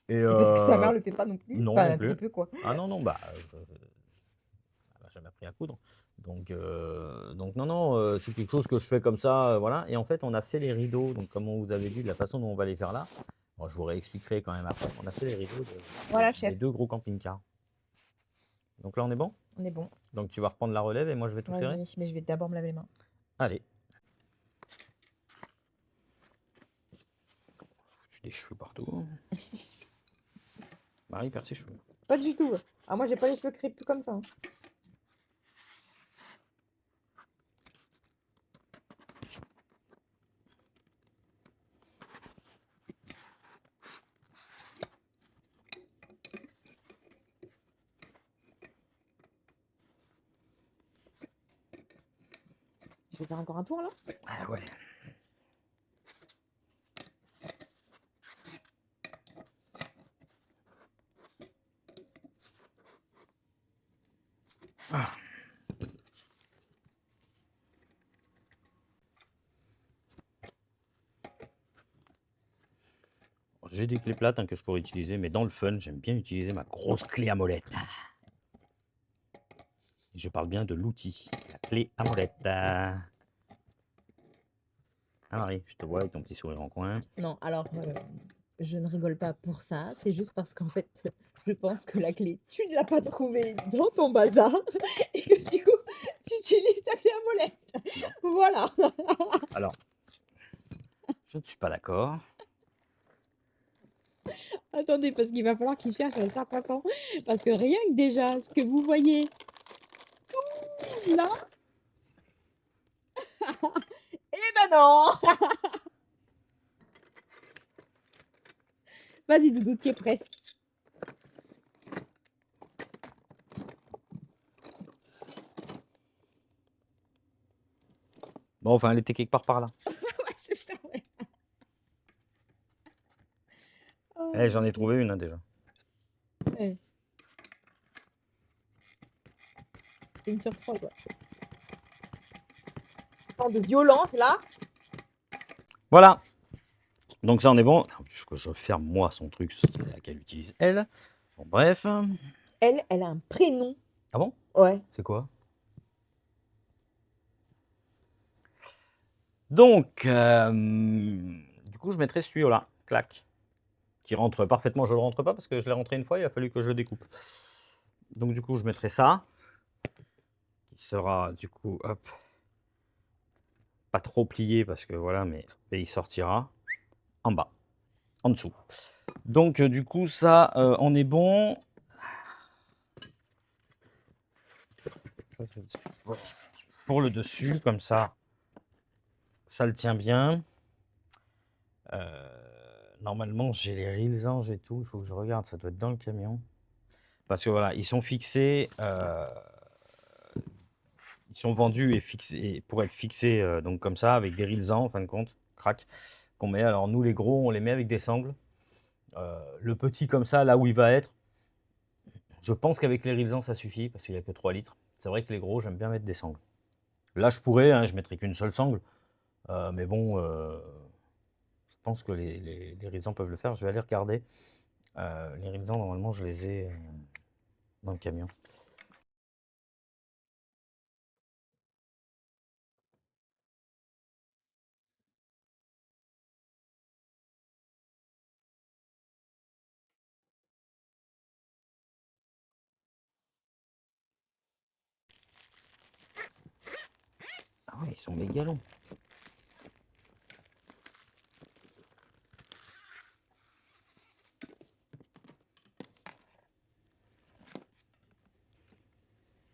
Et Et parce que ta mère le fait pas non plus. non, non Enfin, très plus. peu, quoi. Ah non, non, bah, elle m'a jamais appris à coudre. Donc non, non, c'est quelque chose que je fais comme ça, voilà. Et en fait, on a fait les rideaux, donc comme on vous avait dit, de la façon dont on va les faire là. Bon, je vous réexpliquerai quand même après. On a fait les rideaux Voilà, des chef. 2 gros camping-cars. Donc là, on est bon? On est bon. Donc tu vas reprendre la relève et moi, je vais tout ferrer? Vas-y, mais je vais d'abord me laver les mains. Allez. J'ai des cheveux partout. Marie perd ses cheveux. Pas du tout. Ah, moi, j'ai pas les cheveux crépus comme ça. Hein. Je vais faire encore un tour, là. Ah ouais. Ah. J'ai des clés plates, hein, que je pourrais utiliser, mais dans le fun, j'aime bien utiliser ma grosse clé à molette. Et je parle bien de l'outil, la clé à molette. Ah Marie, je te vois avec ton petit sourire en coin. Non, alors, je ne rigole pas pour ça. C'est juste parce qu'en fait, je pense que la clé, tu ne l'as pas trouvée dans ton bazar. Et que du coup, tu utilises ta clé à molette. Voilà. Alors, je ne suis pas d'accord. Attendez, parce qu'il va falloir qu'il cherche un certain temps. Parce que rien que déjà, ce que vous voyez tout là. Eh ben non. Vas-y, Doudou, tu es presque. Bon, enfin, elle était quelque part par là. Ouais, c'est ça, ouais. Oh, Eh, j'en ai trouvé une hein, déjà. ouais. C'est une sur trois, quoi. Tant de violence, là. Voilà. Donc ça, on est bon. Puisque je ferme moi son truc, c'est la qu'elle utilise elle. Bon, bref. Elle a un prénom. Ah bon? Ouais. C'est quoi? Donc, du coup, je mettrai ce tuyau-là. Clac. Qui rentre parfaitement. Je ne le rentre pas parce que je l'ai rentré une fois. Il a fallu que je le découpe. Donc, du coup, je mettrai ça. Qui sera, du coup, hop. Pas trop plié parce que voilà, mais il sortira en bas. En dessous. Donc, du coup, ça, on est bon. Ça, c'est dessus. Voilà. Pour le dessus, comme ça le tient bien. Normalement, j'ai les reels, j'ai tout. Il faut que je regarde, ça doit être dans le camion. Parce que voilà, ils sont fixés, ils sont vendus et fixés pour être fixés donc comme ça, avec des reels en fin de compte, crac, qu'on met. Alors nous, les gros, on les met avec des sangles. Le petit comme ça, là où il va être, je pense qu'avec les reels ça suffit parce qu'il n'y a que 3 litres. C'est vrai que les gros, j'aime bien mettre des sangles. Là, je pourrais, hein, je mettrais qu'une seule sangle. Mais bon, je pense que les raisins peuvent le faire. Je vais aller regarder. Les raisins, normalement, je les ai dans le camion. Ah ouais, ils sont méga longs.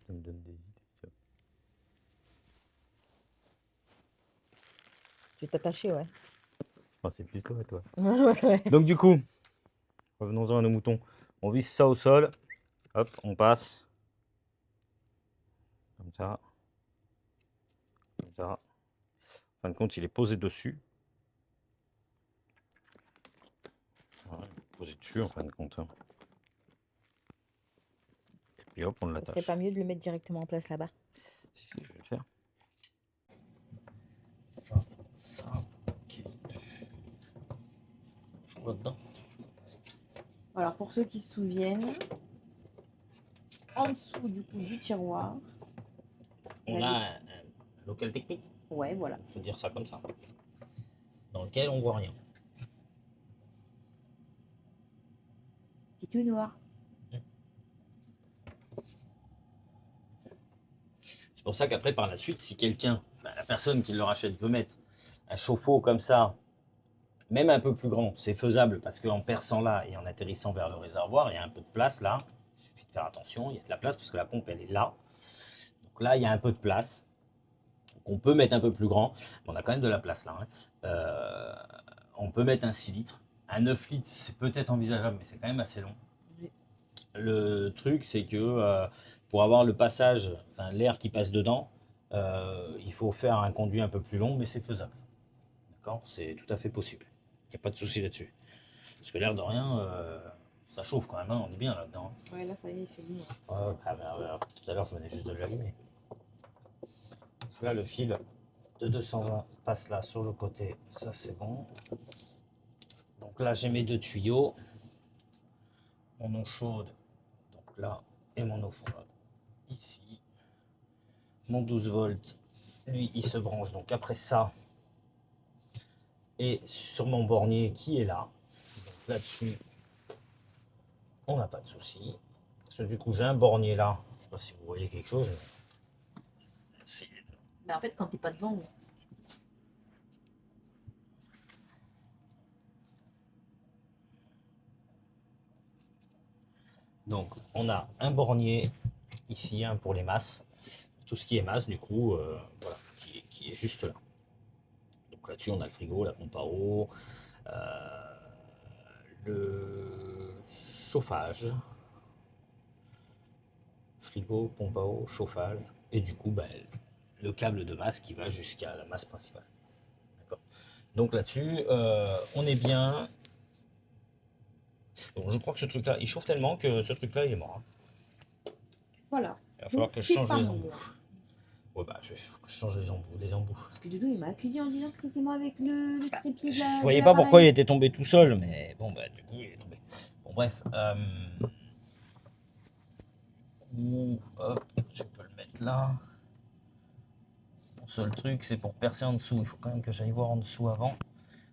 Ça me donne des idées. Ça. Je vais t'attacher, ouais. Ah, c'est plus toi, toi. Ouais. Donc du coup, revenons-en à nos moutons. On visse ça au sol. Hop, on passe. Comme ça. Comme ça. En fin de compte, il est posé dessus. Voilà, posé dessus en fin de compte. Et puis hop, on Ça serait l'attache. pas mieux de le mettre directement en place là-bas? Si, si, je vais le faire. Ça, ok. Je vois dedans. Alors, pour ceux qui se souviennent, en dessous du coup du tiroir. On a un local technique, Ouais, voilà. on peut dire ça comme ça, dans lequel on voit rien. C'est tout noir. C'est pour ça qu'après, par la suite, si quelqu'un, la personne qui le rachète, veut mettre un chauffe-eau comme ça, même un peu plus grand, c'est faisable parce qu'en perçant là et en atterrissant vers le réservoir, il y a un peu de place là. Il suffit de faire attention, il y a de la place parce que la pompe elle est là. Donc là, il y a un peu de place. Donc on peut mettre un peu plus grand. On a quand même de la place là. Hein. On peut mettre un 6 litres. Un 9 litres, c'est peut-être envisageable, mais c'est quand même assez long. Oui. Le truc, c'est que pour avoir le passage, enfin l'air qui passe dedans, il faut faire un conduit un peu plus long, mais c'est faisable. D'accord? C'est tout à fait possible. Il n'y a pas de souci là-dessus. Parce que l'air de rien, ça chauffe quand même, hein, on est bien là-dedans. Ouais, là, ça y est, il fait bon. Tout à l'heure, je venais juste de l'allumer. Là, le fil de 220 passe là sur le côté, ça c'est bon. Donc là, j'ai mes 2 tuyaux. Mon eau chaude, donc là, et mon eau froide, ici. Mon 12 volts, lui, il se branche donc après ça. Et sur mon bornier qui est là. Là-dessus, on n'a pas de souci. Parce que du coup, j'ai un bornier là. Je ne sais pas si vous voyez quelque chose. Mais en fait, quand t'es pas devant, Donc, on a un bornier ici, un pour les masses. Tout ce qui est masse, du coup, voilà, qui est juste là. Donc là-dessus, on a le frigo, la pompe à eau, le chauffage, frigo, pompe à eau, chauffage, et du coup, le câble de masse qui va jusqu'à la masse principale. D'accord. Donc là-dessus, on est bien. Donc je crois que ce truc-là, il chauffe tellement que ce truc-là, il est mort. Hein. Voilà. Il va falloir Donc, que je c'est change pas les moi. embouts. Ouais, faut que je change les embouts. Parce que Doudou, il m'a accusé en disant que c'était moi avec le trépied de Je la. voyais de pas pourquoi il l'appareil. était tombé tout seul, mais bon, du coup, il est tombé. Bon, bref. Hop, je peux le mettre là. Mon seul truc, c'est pour percer en dessous. Il faut quand même que j'aille voir en dessous avant.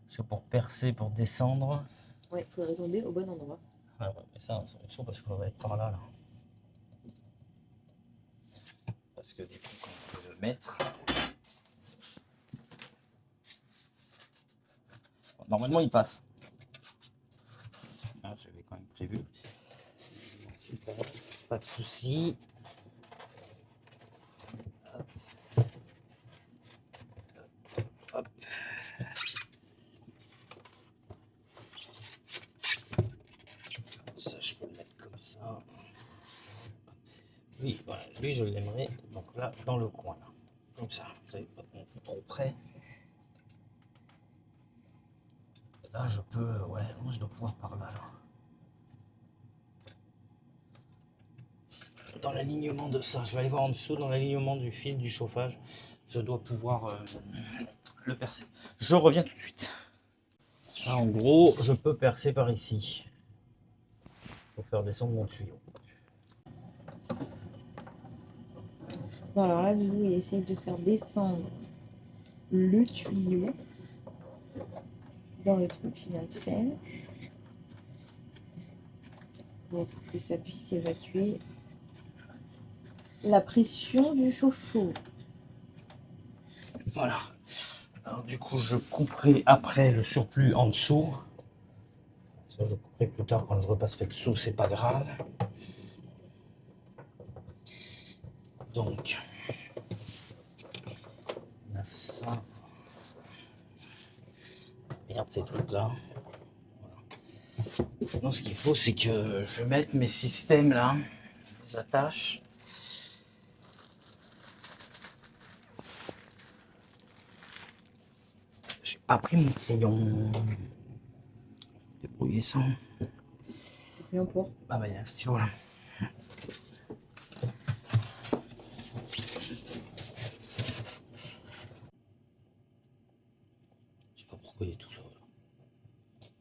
Parce que pour percer, pour descendre. Ouais, il faudrait tomber au bon endroit. Ah ouais, mais ça va être chaud parce qu'il faudrait être par là, là. Parce que du coup, quand je vais le mettre. Normalement, il passe. Ah, j'avais quand même prévu. Super, pas de souci. Hop. Ça, je peux le mettre comme ça. Oui, voilà, lui, je l'aimerais. Donc là, dans le coin, là. Comme ça. Vous n'avez pas non plus trop près. Là, je peux. Ouais, moi, je dois pouvoir par là, là. Dans l'alignement de ça, je vais aller voir en dessous, dans l'alignement du fil du chauffage, je dois pouvoir le percer. Je reviens tout de suite. Là, en gros, je peux percer par ici pour faire descendre mon tuyau. Bon, alors là, Doudou, il essaye de faire descendre le tuyau dans le truc qu'il vient de faire. Pour que ça puisse évacuer la pression du chauffe-eau. Voilà. Alors, du coup, je couperai après le surplus en dessous. Ça, je couperai plus tard quand je repasserai dessous, c'est pas grave. Donc, on a ça. Merde, ces trucs-là. Voilà. Maintenant, ce qu'il faut, c'est que je mette mes systèmes là, les attaches. J'ai pas pris mon crayon. Débrouiller ça. Et on pour. Ah bah il y a un stylo là. Je sais pas pourquoi il est tout ça.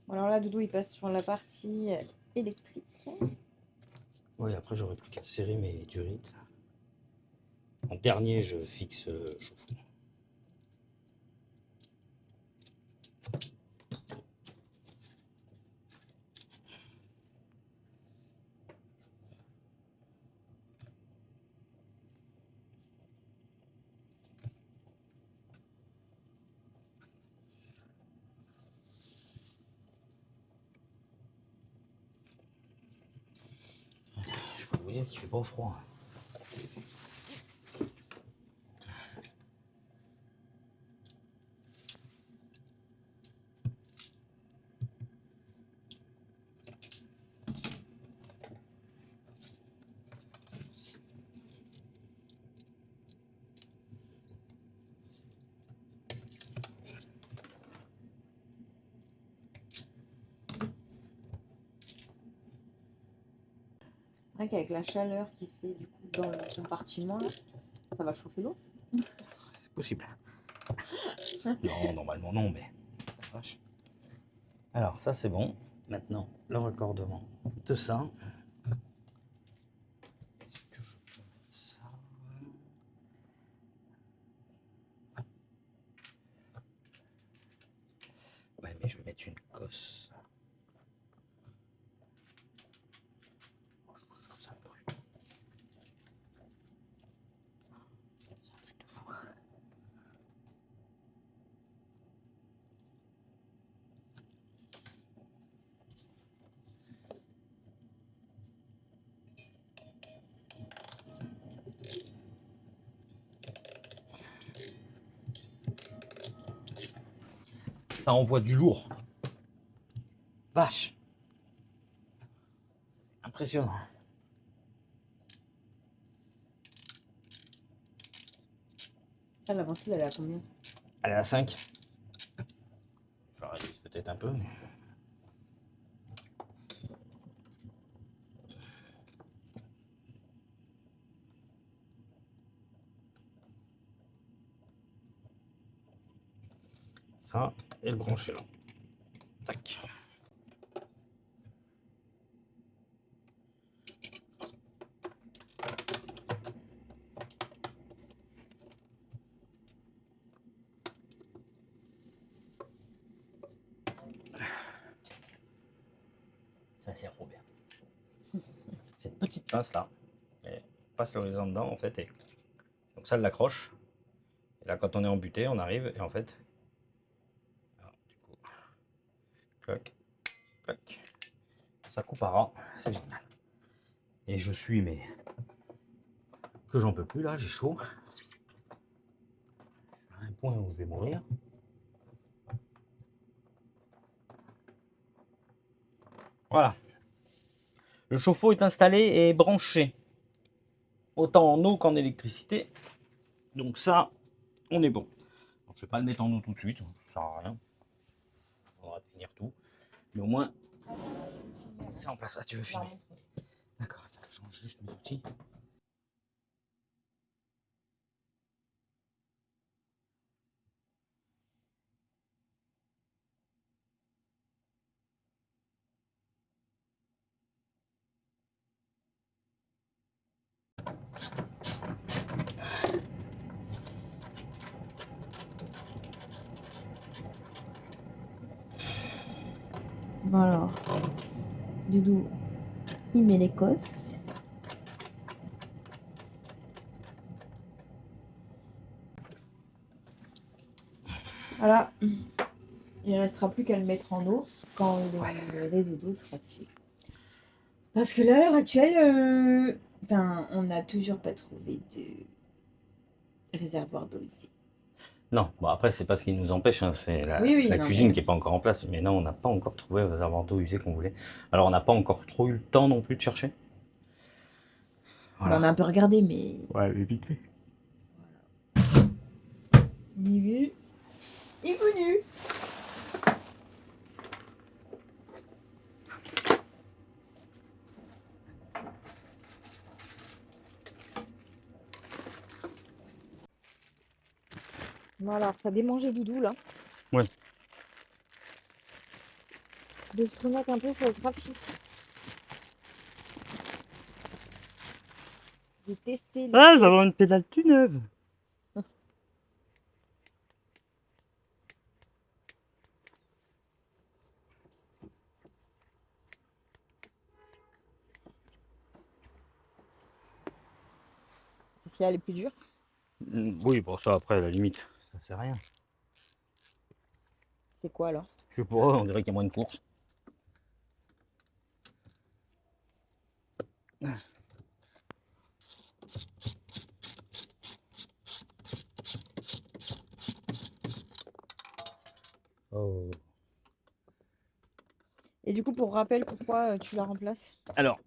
Alors là, Doudou, il passe sur la partie électrique. Oui, après j'aurai plus qu'à serrer mes durites. En dernier, je fixe le chauffe-eau. Je peux vous dire qu'il fait pas froid. Avec la chaleur qui fait du coup dans le compartiment, ça va chauffer l'eau. C'est possible. Non, normalement non, mais... Vache. Alors ça c'est bon. Maintenant, le raccordement de ça. Est-ce que je peux mettre ça? Ouais, mais je vais mettre une cosse. Ça brûle. C'est un truc de fou. Ça envoie du lourd. Vache. impressionnant. Ah, la ventile, elle est à combien? Elle est à 5. Je réalise peut-être un peu. Mais... ça, et le brancher là. Tac. Ça c'est trop bien. Cette petite pince là, elle passe l'horizon dedans en fait, et donc ça l'accroche. Et là quand on est embuté, on arrive et en fait, alors, du coup, clac, clac, ça coupe à ras, c'est génial. Et je suis mais que j'en peux plus là, j'ai chaud. Je suis à un point où je vais mourir. Voilà. Le chauffe-eau est installé et branché, autant en eau qu'en électricité. Donc ça, on est bon. Donc, je vais pas le mettre en eau tout de suite, ça sert à rien. On va finir tout. Mais au moins, c'est en place. Ah, tu veux filmer? D'accord, attends, je change juste mes outils. Bon alors, Doudou, il met l'Écosse. Voilà. Il ne restera plus qu'à le mettre en eau quand le réseau d'eau sera fait. Parce que là, à l'heure actuelle, on n'a toujours pas trouvé de réservoir d'eau ici. Non, bon après c'est pas ce qui nous empêche, hein, c'est la, Oui, la non, cuisine mais- qui est pas encore en place. Mais non, on n'a pas encore trouvé le réservoir d'eau usé qu'on voulait. Alors on n'a pas encore trop eu le temps non plus de chercher. Voilà. On a un peu regardé, mais Ouais, mais vite fait. ni vu, ni connu. Bon alors, ça démangeait Doudou là. Ouais. De se remettre un peu sur le trafic. De tester les Ah, pièces. ça va une pédale toute neuve. Si elle est plus dure. Oui, bon ça après à la limite, ça sert à rien. C'est quoi alors? Je sais pas, on dirait qu'il y a moins de courses. Oh. Et du coup, pour rappel, pourquoi tu la remplaces? Alors,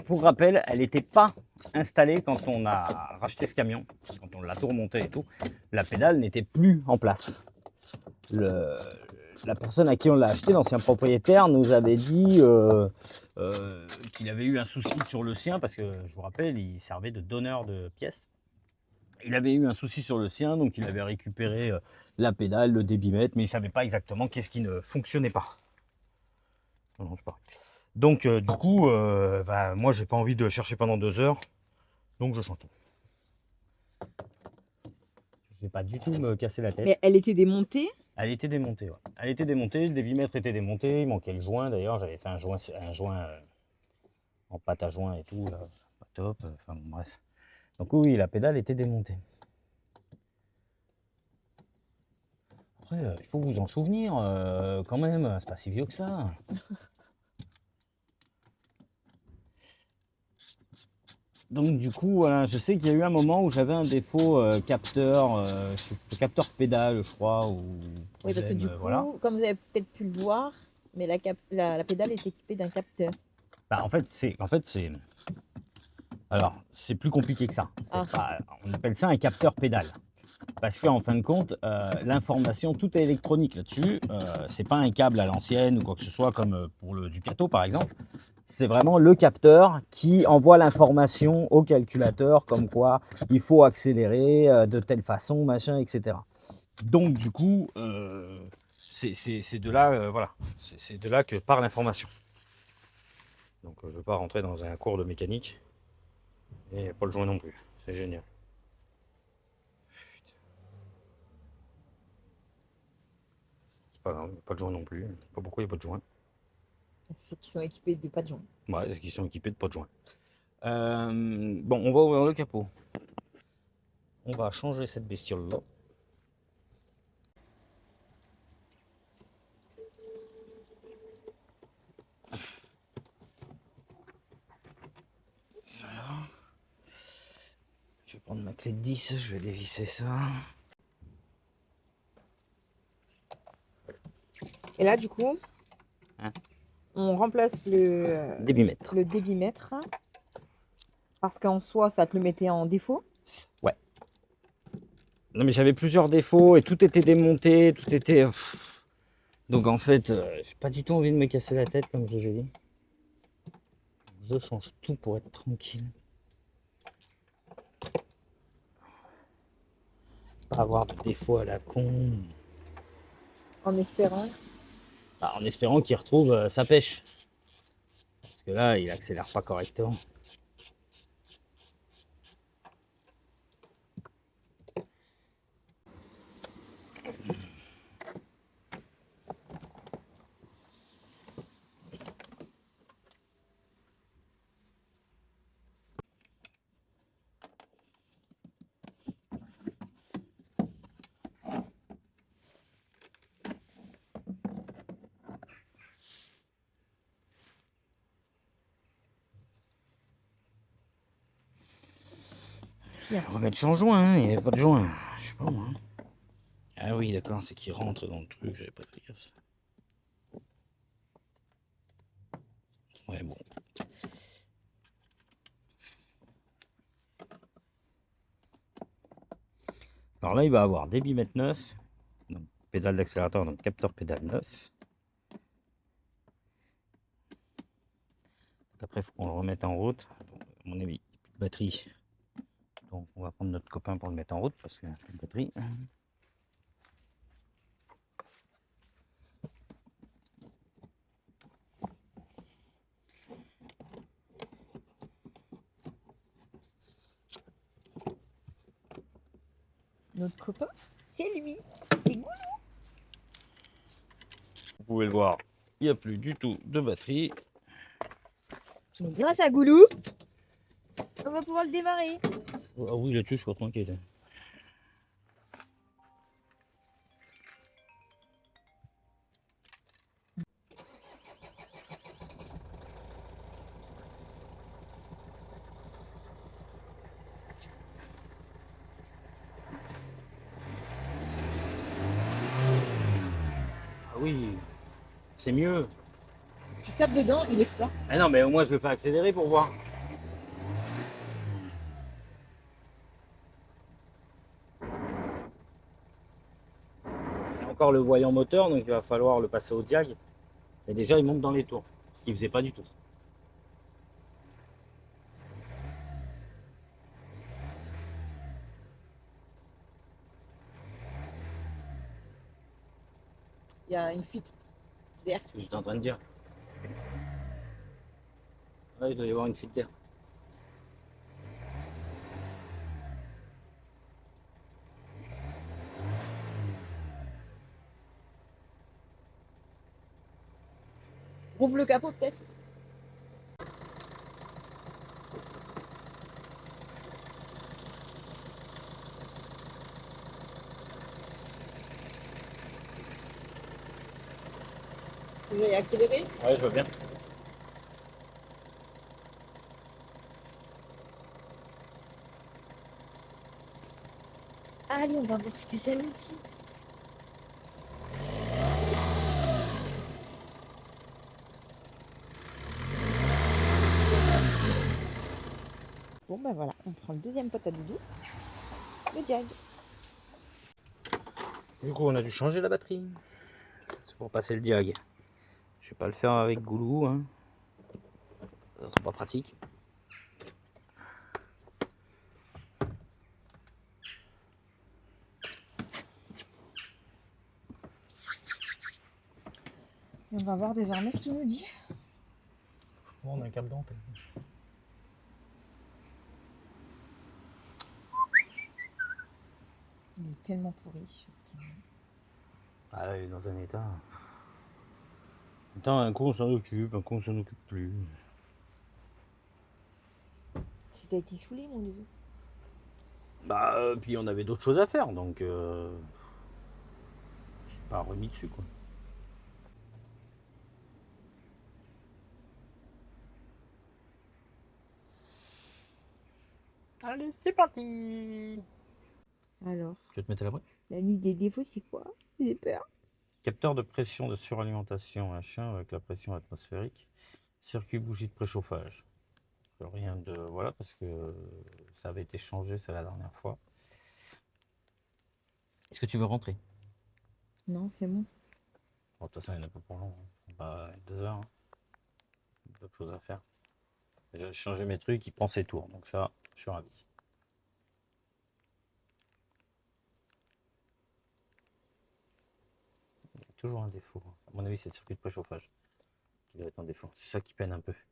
pour rappel, elle n'était pas installée quand on a racheté ce camion, quand on l'a tout remonté et tout. La pédale n'était plus en place. La personne à qui on l'a acheté, l'ancien propriétaire, nous avait dit qu'il avait eu un souci sur le sien, parce que je vous rappelle, il servait de donneur de pièces. Il avait eu un souci sur le sien, donc il avait récupéré la pédale, le débitmètre, mais il ne savait pas exactement qu'est-ce qui ne fonctionnait pas. Non, non, c'est pas vrai. Donc du coup, moi j'ai pas envie de chercher pendant 2 heures, donc je change tout. Je vais pas du tout me casser la tête. Mais elle était démontée? Elle était démontée, ouais. Elle était démontée, le débitmètre était démonté, il manquait le joint d'ailleurs, j'avais fait un joint en pâte à joint et tout, là, pas top, enfin bon, bref. Donc oui, la pédale était démontée. Après, il faut vous en souvenir quand même, c'est pas si vieux que ça. Donc du coup, voilà, je sais qu'il y a eu un moment où j'avais un défaut capteur, capteur pédale, je crois, ou Oui, parce que du coup, voilà. comme vous avez peut-être pu le voir, mais la pédale est équipée d'un capteur. Bah, en fait, alors, c'est plus compliqué que ça. On appelle ça un capteur pédale. Parce qu'en fin de compte, l'information, tout est électronique là-dessus. C'est pas un câble à l'ancienne ou quoi que ce soit, comme pour le Ducato par exemple. C'est vraiment le capteur qui envoie l'information au calculateur, comme quoi il faut accélérer de telle façon, machin, etc. Donc du coup, c'est de là, voilà, c'est de là que part l'information. Donc je ne veux pas rentrer dans un cours de mécanique et pas le joint non plus. C'est génial. C'est pas grave, pas de joint non plus. Je sais pas pourquoi il n'y a pas de joint. C'est qu'ils sont équipés de pas de joint. Ouais, c'est qu'ils sont équipés de pas de joint. Bon, on va ouvrir le capot. On va changer cette bestiole-là. Voilà. Je vais prendre ma clé de 10, je vais dévisser ça. Et là, du coup, Hein, on remplace débitmètre. le débitmètre parce qu'en soi, ça te le mettait en défaut. Ouais. Non, mais j'avais plusieurs défauts et tout était démonté, tout était. Donc en fait, j'ai pas du tout envie de me casser la tête, comme je vous ai dit. Je change tout pour être tranquille. Pas avoir de défaut à la con. En espérant. Bah, en espérant qu'il retrouve sa pêche. Parce que là, il accélère pas correctement. On va remettre en joint, hein, il n'y avait pas de joint. Je sais pas moi. Ah oui, d'accord, c'est qu'il rentre dans le truc, j'avais pas fait gaffe. Ouais, bon. Alors là, il va avoir débitmètre neuf, donc pédale d'accélérateur, donc capteur pédale neuf. Donc après, il faut qu'on le remette en route. Bon, à mon avis, il n'y a plus de batterie. Donc on va prendre notre copain pour le mettre en route parce qu'il n'y a plus de batterie. Notre copain, c'est lui. C'est Goulou. Vous pouvez le voir, il n'y a plus du tout de batterie. Mais grâce à Goulou, on va pouvoir le démarrer. Ah oui, là-dessus, je suis tranquille. Ah oui, c'est mieux. Tu tapes dedans, il est froid. Ah non, mais au moins, je le fais accélérer pour voir. Il y a encore le voyant moteur, donc il va falloir le passer au diag. Et déjà, il monte dans les tours, ce qu'il ne faisait pas du tout. Il y a une fuite d'air. C'est ce que j'étais en train de dire. Ouais, il doit y avoir une fuite d'air. Ouvre le capot peut-être. Tu veux y accélérer? Ouais, je veux bien. Allez, on va voir ce que ça nous dit. Bon, bah voilà, on prend le deuxième pot à Doudou. Le diag. Du coup, on a dû changer la batterie. C'est pour passer le diag. Je vais pas le faire avec Goulou, hein. Ça sera pas pratique. Et on va voir désormais ce qu'il nous dit. On a un câble dentaire. Il est tellement pourri. Ah là, il est dans un état. Attends, un coup on s'en occupe, un coup on s'en occupe plus. Si t'as été saoulé, mon Doudou. Bah, puis on avait d'autres choses à faire, donc je suis pas remis dessus, quoi. Allez, c'est parti. Alors, Tu veux te mettre à l'abri? la liste des défauts, c'est quoi? J'ai peur. Capteur de pression de suralimentation, machin, avec la pression atmosphérique. Circuit bougie de préchauffage. Rien de... Voilà, parce que ça avait été changé, ça, la dernière fois. Est-ce que tu veux rentrer? Non, c'est bon. Bon, de toute façon, il n'y en a pas pour long. Hein. Pas 2 heures. Hein. D'autres choses à faire. J'ai changé mes trucs, il prend ses tours. Donc ça, je suis ravi. Il y a toujours un défaut. À mon avis, c'est le circuit de préchauffage qui doit être en défaut. C'est ça qui peine un peu. Peut-être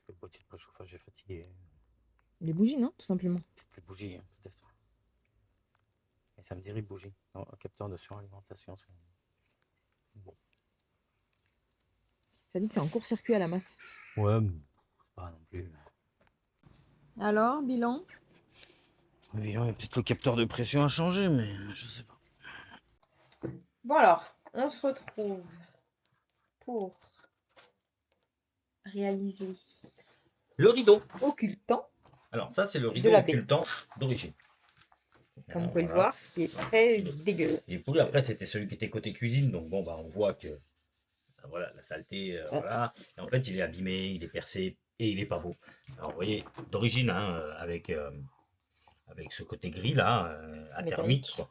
que le boîtier de préchauffage est fatigué. Les bougies, non? Tout simplement. Peut-être les bougies, hein, peut-être. Et ça me dirait bougie. Non, un capteur de suralimentation, c'est bon. Ça dit que c'est en court-circuit à la masse. Ouais, mais c'est pas non plus. Alors, bilan? Oui, il y a peut-être le capteur de pression à changer, mais je sais pas. Bon alors, on se retrouve pour réaliser Le rideau. occultant, Alors ça, c'est le De rideau la baie. occultant d'origine. comme vous Alors, pouvez le voilà. voir, qui est très dégueulasse. Et puis après, c'était celui qui était côté cuisine, donc bon, bah on voit que voilà, la saleté, voilà. Et en fait, il est abîmé, il est percé et il est pas beau. Alors vous voyez, d'origine, hein, avec ce côté gris là, athermique, quoi.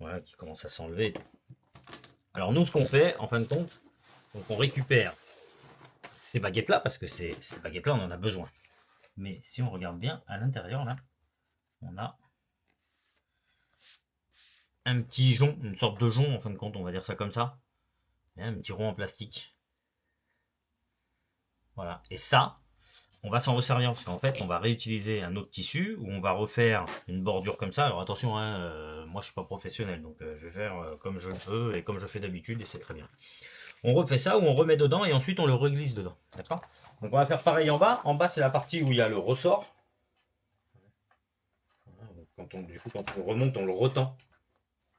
Voilà, qui commence à s'enlever et tout. Alors nous, ce qu'on fait, en fin de compte, donc on récupère ces baguettes-là, parce que ces baguettes-là, on en a besoin. Mais si on regarde bien, à l'intérieur, là, on a un petit jonc, une sorte de jonc, en fin de compte, on va dire ça comme ça. Un petit rond en plastique. Voilà. Et ça, on va s'en resservir, parce qu'en fait, on va réutiliser un autre tissu, où on va refaire une bordure comme ça. Alors attention, hein, moi je suis pas professionnel, donc je vais faire comme je le peux, et comme je fais d'habitude, et c'est très bien. On refait ça, ou on remet dedans, et ensuite on le reglisse dedans. D'accord? Donc on va faire pareil en bas. En bas, c'est la partie où il y a le ressort. Voilà, donc quand on remonte, on le retend.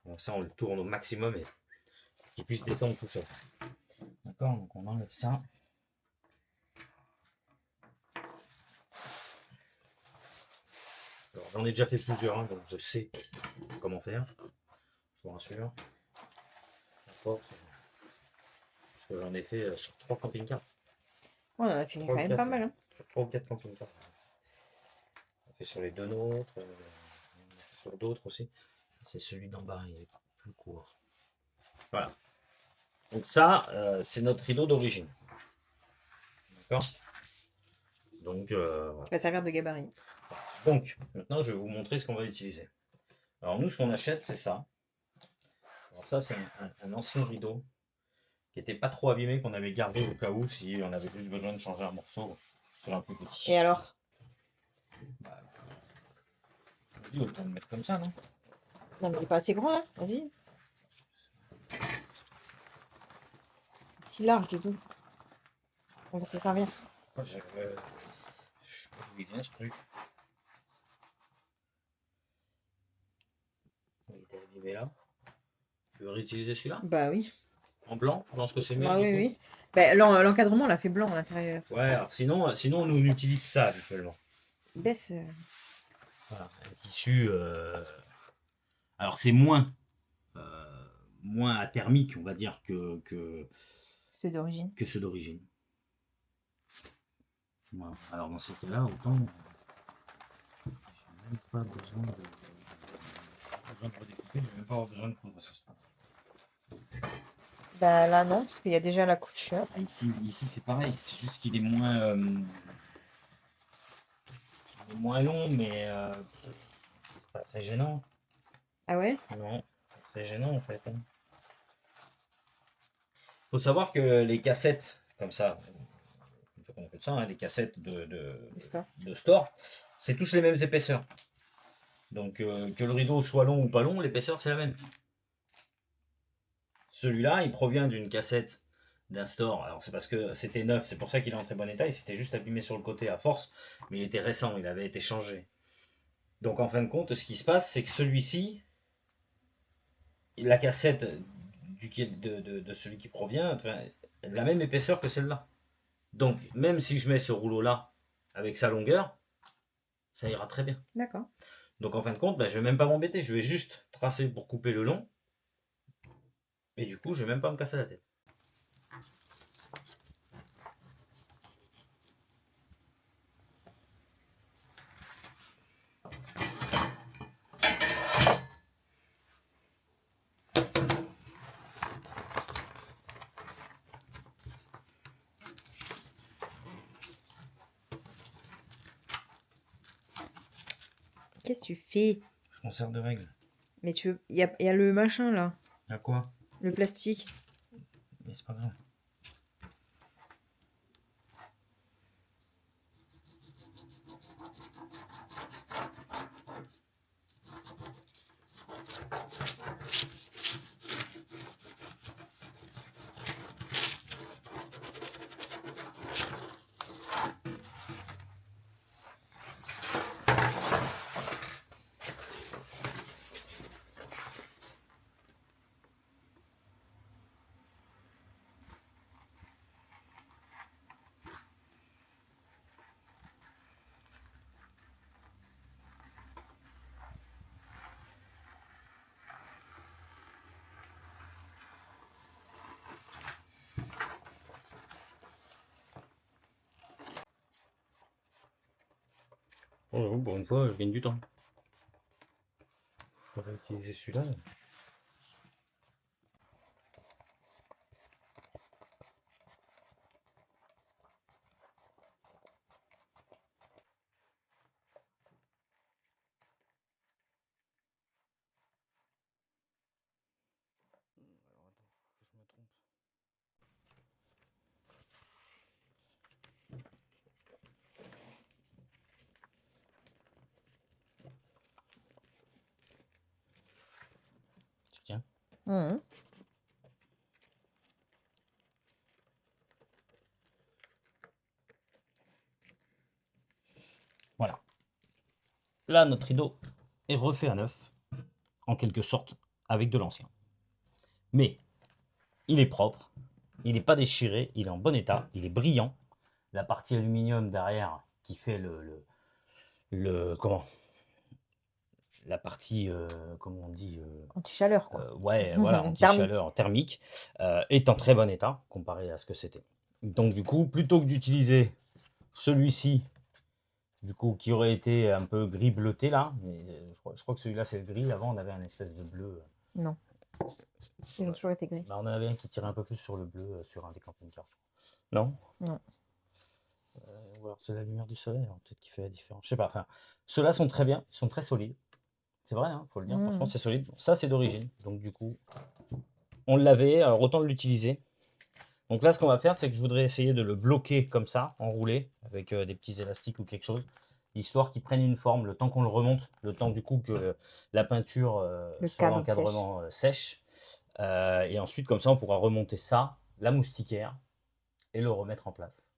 Donc ça, on le tourne au maximum, et qu'il puisse descendre tout seul. D'accord? Donc on enlève ça. Alors, j'en ai déjà fait plusieurs, hein, donc je sais comment faire. Je vous rassure. D'accord, parce que j'en ai fait sur 3 camping-cars. On en a fini quand même pas mal. Hein. Sur 3 ou 4 camping-cars. On a fait sur les deux nôtres, sur d'autres aussi. C'est celui d'en bas, il est plus court. Voilà. Donc ça, c'est notre rideau d'origine. D'accord? Donc, voilà. Qui va servir de gabarit. Donc, maintenant, je vais vous montrer ce qu'on va utiliser. Alors, nous, ce qu'on achète, c'est ça. Alors, ça, c'est un ancien rideau qui n'était pas trop abîmé, qu'on avait gardé au cas où, si on avait juste besoin de changer un morceau sur un plus petit. Et alors? Bah, je me dis, autant le mettre comme ça, non? Non, mais il est pas assez grand, hein. Vas-y. Si large, du tout. On va se servir. Moi, je sais pas d'où il vient, ce truc. Il était abîmé là. Tu veux réutiliser celui-là? Bah oui. En blanc? Je pense que c'est mieux. Ah du oui, coup. oui. Bah, l'encadrement, on l'a fait blanc à l'intérieur. Ouais, alors sinon, nous, on utilise ça habituellement. Baisse. Voilà, un tissu. Alors, c'est moins athermique, on va dire, que C'est d'origine. ceux d'origine. Voilà. Alors dans ce cas-là, autant j'ai même pas besoin de redécouper, j'ai même pas avoir besoin de coudre ce soir. Bah là non, parce qu'il y a déjà la couture. Ici c'est pareil, c'est juste qu'il est moins long, mais c'est pas très gênant. Ah ouais? Non, pas très gênant en fait. Hein. Faut savoir que les cassettes, comme ça, on appelle ça, hein, les cassettes de store, c'est tous les mêmes épaisseurs. Donc que le rideau soit long ou pas long, l'épaisseur c'est la même. Celui-là, il provient d'une cassette d'un store. Alors c'est parce que c'était neuf, c'est pour ça qu'il est en très bon état. Il s'était juste abîmé sur le côté à force, mais il était récent, il avait été changé. Donc en fin de compte, ce qui se passe, c'est que celui-ci, la cassette de celui qui provient, la même épaisseur que celle-là. Donc même si je mets ce rouleau-là avec sa longueur, ça ira très bien. D'accord. Donc en fin de compte, je ne vais même pas m'embêter, je vais juste tracer pour couper le long. Et du coup, je ne vais même pas me casser la tête. Qu'est-ce que tu fais? Je m'en sers de règle. Mais il y a le machin là, À quoi? le plastique. Mais c'est pas grave. Oh, pour une fois, je gagne du temps. Je pourrais utiliser celui-là. Alors attends, faut que je me trompe. Tiens. Mmh. Voilà. Là, notre rideau est refait à neuf, en quelque sorte, avec de l'ancien. Mais il est propre, il n'est pas déchiré, il est en bon état, il est brillant. La partie aluminium derrière qui fait comment la partie comment on dit Anti-chaleur quoi. ouais voilà anti-chaleur thermique est en très bon état comparé à ce que c'était. Donc du coup plutôt que d'utiliser celui-ci du coup qui aurait été un peu gris bleuté là, mais je crois que celui-là c'est le gris. Avant on avait un espèce de bleu. Non. Ils ont toujours été gris. On en avait un qui tirait un peu plus sur le bleu sur un des camping-cars. Non. Non. Ou alors c'est la lumière du soleil, peut-être qui fait la différence. Je sais pas. Enfin, ceux-là sont très bien, ils sont très solides. C'est vrai, hein, faut le dire. Franchement, c'est solide. Ça, c'est d'origine. Donc du coup, on l'avait. Alors autant l'utiliser. Donc là, ce qu'on va faire, c'est que je voudrais essayer de le bloquer comme ça, enroulé, avec des petits élastiques ou quelque chose, histoire qu'il prenne une forme, le temps qu'on le remonte, le temps du coup que la peinture sur l'encadrement sèche. Et ensuite, comme ça, on pourra remonter ça, la moustiquaire, et le remettre en place.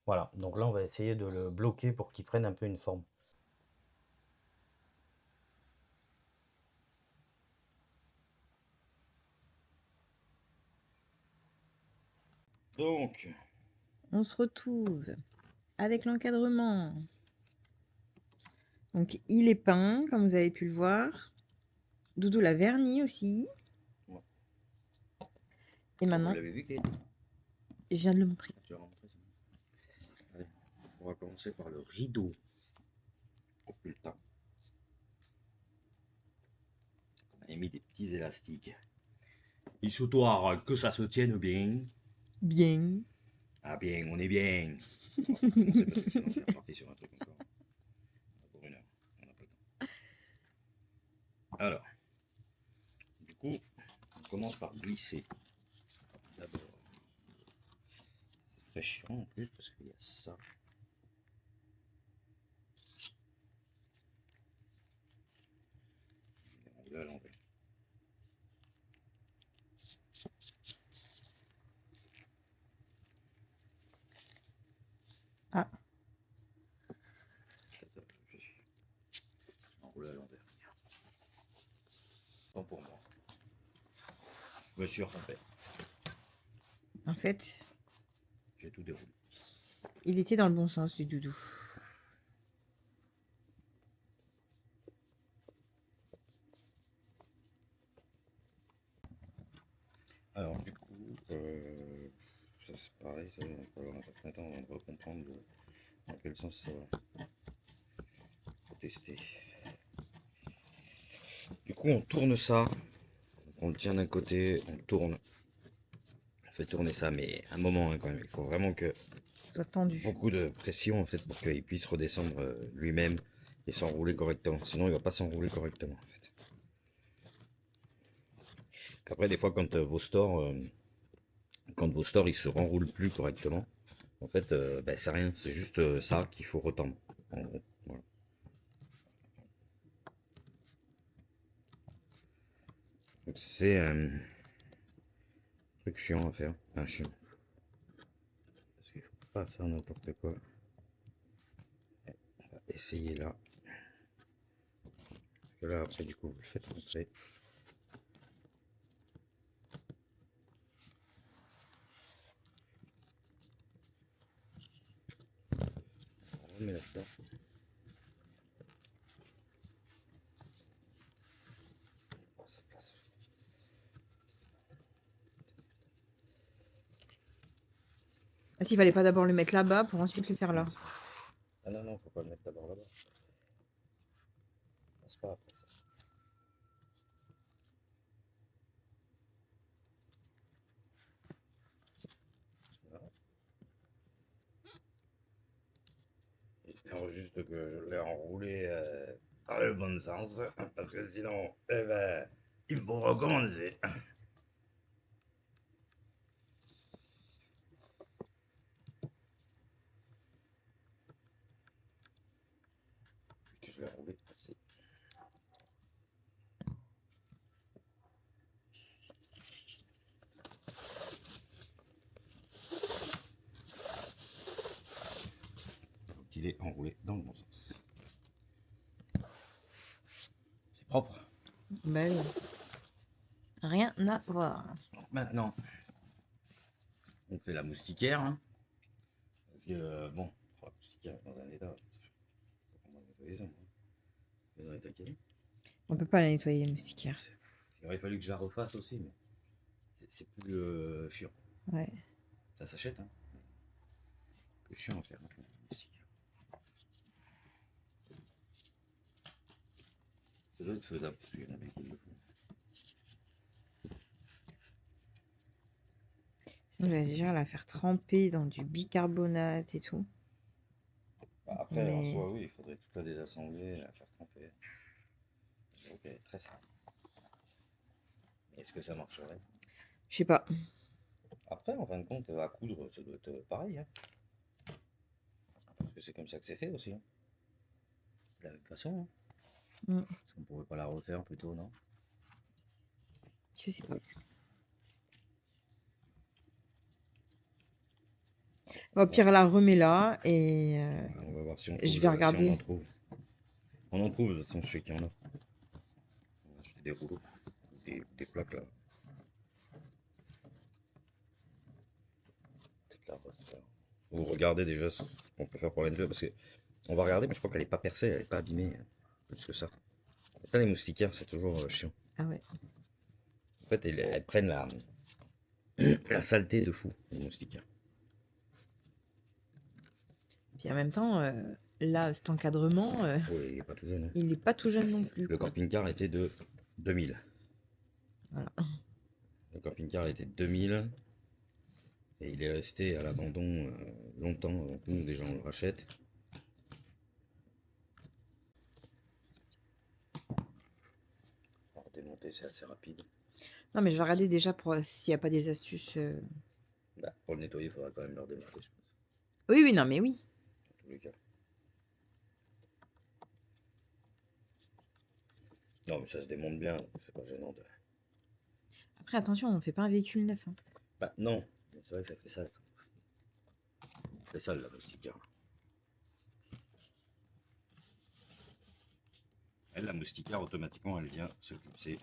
Voilà, donc là, on va essayer de le bloquer pour qu'il prenne un peu une forme. Donc, on se retrouve avec l'encadrement. Donc, il est peint, comme vous avez pu le voir. Doudou l'a verni aussi. Ouais. Et maintenant, Vous l'avez vu, Kate? je viens de le montrer. Tu vas rentrer, allez. va commencer par le rideau occultant. On a mis des petits élastiques. Histoire que ça se tienne bien. Bien. Ah bien, on est bien. On va commencer parce que sinon on est reparti sur un truc encore. Pour une heure, on n'a pas le temps. Alors, du coup, on commence par glisser. D'abord, c'est très chiant en plus parce qu'il y a ça. On va l'enlever. Ah. Enrouler à l'envers. Pas pour moi. Je me suis retrompé. En fait, J'ai tout déroulé. il était dans le bon sens du doudou. Alors du coup, ça c'est pareil, ça va falloir un certain temps avant de comprendre dans quel sens ça va. Faut tester. Du coup on tourne ça, on le tient d'un côté, on tourne. On fait tourner ça, mais un moment hein, quand même. Il faut vraiment que Soit tendu. beaucoup de pression en fait pour qu'il puisse redescendre lui-même et s'enrouler correctement. Sinon il va pas s'enrouler correctement en fait. Après des fois quand vos stores ils se renroulent plus correctement, en fait ben, c'est rien, c'est juste ça qu'il faut retendre. En gros, voilà. Donc c'est un truc chiant à faire, enfin chiant. Parce qu'il faut pas faire n'importe quoi. On va essayer là. Parce que là après du coup vous le faites rentrer. On remet là-dedans. Oh, ça place. Ah, s'il fallait pas d'abord le mettre là-bas pour ensuite le faire là. Ah non, non, faut pas le mettre d'abord là-bas. C'est pas après ça. Voilà. Alors juste que je l'ai enroulé dans le bon sens, parce que sinon, eh ben, il faut recommencer. Que je l'ai enroulé assez. Donc il est enroulé dans le bon sens. C'est propre. Ben oui. Rien à voir. Donc maintenant, on fait la moustiquaire. Hein, parce que, bon, la moustiquaire est dans un état. On va nettoyer ça. Elle doit être attaquée. On peut pas la nettoyer, la moustiquaire. Il aurait fallu que je la refasse aussi, mais c'est plus chiant. Ouais. Ça s'achète, hein. Plus chiant à faire maintenant, la moustiquaire. Ça doit être faisable, parce qu'il y en a qui le font. Sinon, j'allais déjà la faire tremper dans du bicarbonate et tout. Bah, après, en Mais- soi, oui, il faudrait toute la désassembler, la faire tremper. Ok, très simple. Est-ce que ça marcherait? Je sais pas. Après, en fin de compte, à coudre, ça doit être pareil. Hein. Parce que c'est comme ça que c'est fait aussi. Hein. De la même façon. Hein. Mm. Parce qu'on pourrait pas la refaire plutôt, non? Je sais pas. Au pire, la remets là et On va voir si on Je trouve, vais regarder. si on en trouve. On en trouve, de toute façon, je sais qu'il y en a. On va acheter des rouleaux, des plaques là. Peut-être la refaire. Vous regardez déjà ce qu'on peut faire pour la nettoyer, parce que on va regarder, mais je crois qu'elle n'est pas percée, elle n'est pas abîmée, plus que ça. Ça, les moustiquaires, c'est toujours chiant. ah ouais. En fait, elles prennent la saleté de fou, les moustiquaires. Puis Puis en même temps, là, cet encadrement, Oui, il n'est pas tout jeune. Hein. il n'est pas tout jeune non plus. Le quoi. camping-car était de 2000. Voilà. Le camping-car était de 2000. Et il est resté à l'abandon longtemps avant que nous, déjà, on le rachète. Alors, démonter, c'est assez rapide. Non, mais je vais regarder déjà pour s'il n'y a pas des astuces. Bah, pour le nettoyer, il faudra quand même le redémonter, je pense. Oui, oui, non, mais oui. Dans tous les cas. Non, mais ça se démonte bien, c'est pas gênant de... Après, attention, on ne fait pas un véhicule neuf. Hein. Bah non, mais c'est vrai que ça fait sale. Ça fait sale la moustiquaire. Elle, la moustiquaire, automatiquement, elle vient se clipser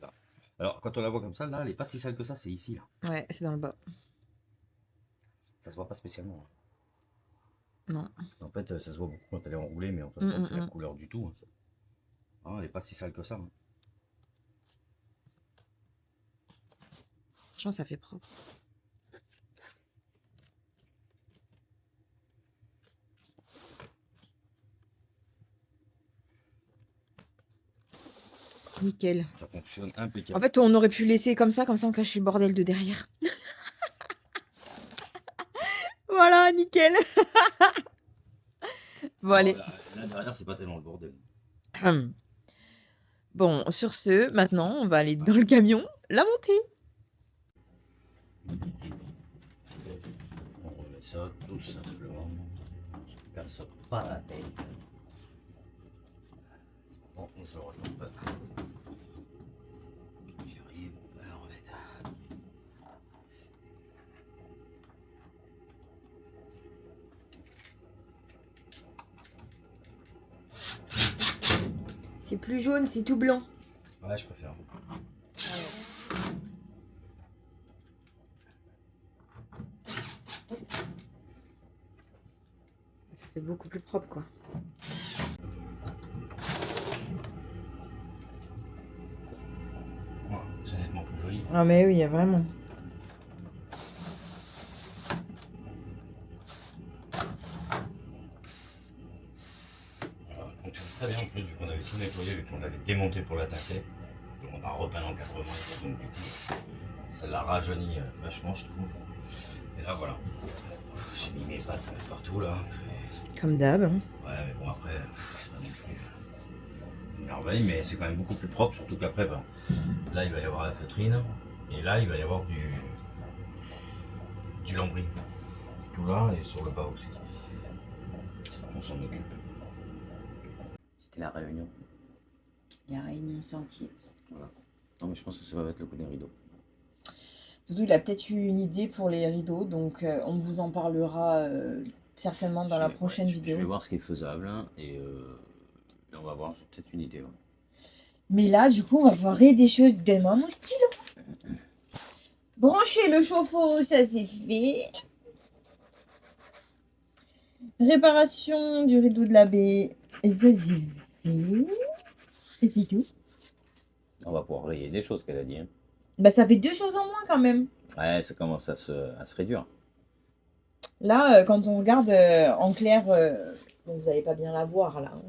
là. Alors, quand on la voit comme ça, là, elle est pas si sale que ça, c'est ici, là. Ouais, c'est dans le bas. Ça se voit pas spécialement. Hein. Non. En fait, ça se voit beaucoup quand elle est enroulée, mais en fait, c'est la couleur du tout. Hein. Ah, elle est pas si sale que ça. Hein. Franchement, ça fait propre. Nickel. Ça fonctionne impeccable. En fait, on aurait pu laisser comme ça on cachait le bordel de derrière. Voilà, nickel. Bon, allez. Là, derrière, c'est pas tellement le bordel. Bon, sur ce, maintenant, on va aller dans le camion, la monter. On remet ça tout simplement. On se casse pas la tête. Bon, je retombe. J'y arrive, on va la remettre. C'est plus jaune, c'est tout blanc. Ouais, je préfère. Ça fait beaucoup plus propre, quoi. Ouais, c'est nettement plus joli. Ah, mais oui, vraiment. Alors, elle fonctionne très bien en plus, vu qu'on avait tout nettoyé, vu qu'on l'avait démonté pour l'attaquer. Donc on a repeint l'encadrement, donc du coup, ça l'a rajeuni vachement, je trouve. Et là, voilà. J'ai mis mes pattes partout là. Comme d'hab. Hein. Ouais, mais bon, après, c'est pas non plus une merveille, mais c'est quand même beaucoup plus propre, surtout qu'après, ben, là, il va y avoir la feutrine, et là, il va y avoir du lambris. Tout là, et sur le bas aussi. C'est pour qu'on s'en occupe. C'était la réunion. Il y a réunion sentier. Voilà. Non, mais je pense que ça va être le coup des rideaux. Doudou, il a peut-être eu une idée pour les rideaux, donc on vous en parlera certainement dans la prochaine vidéo. Je vais voir ce qui est faisable, hein, et on va voir, j'ai peut-être une idée. Ouais. Mais là, du coup, on va voir des choses de mon stylo. Brancher le chauffe-eau, ça c'est fait. Réparation du rideau de la baie, ça c'est fait. Et c'est tout. On va pouvoir rayer des choses qu'elle a dit. Hein. Bah, ça fait 2 choses en moins quand même. Ouais, ça commence à se réduire. Là, quand on regarde en clair, bon, vous n'allez pas bien la voir là. Hein.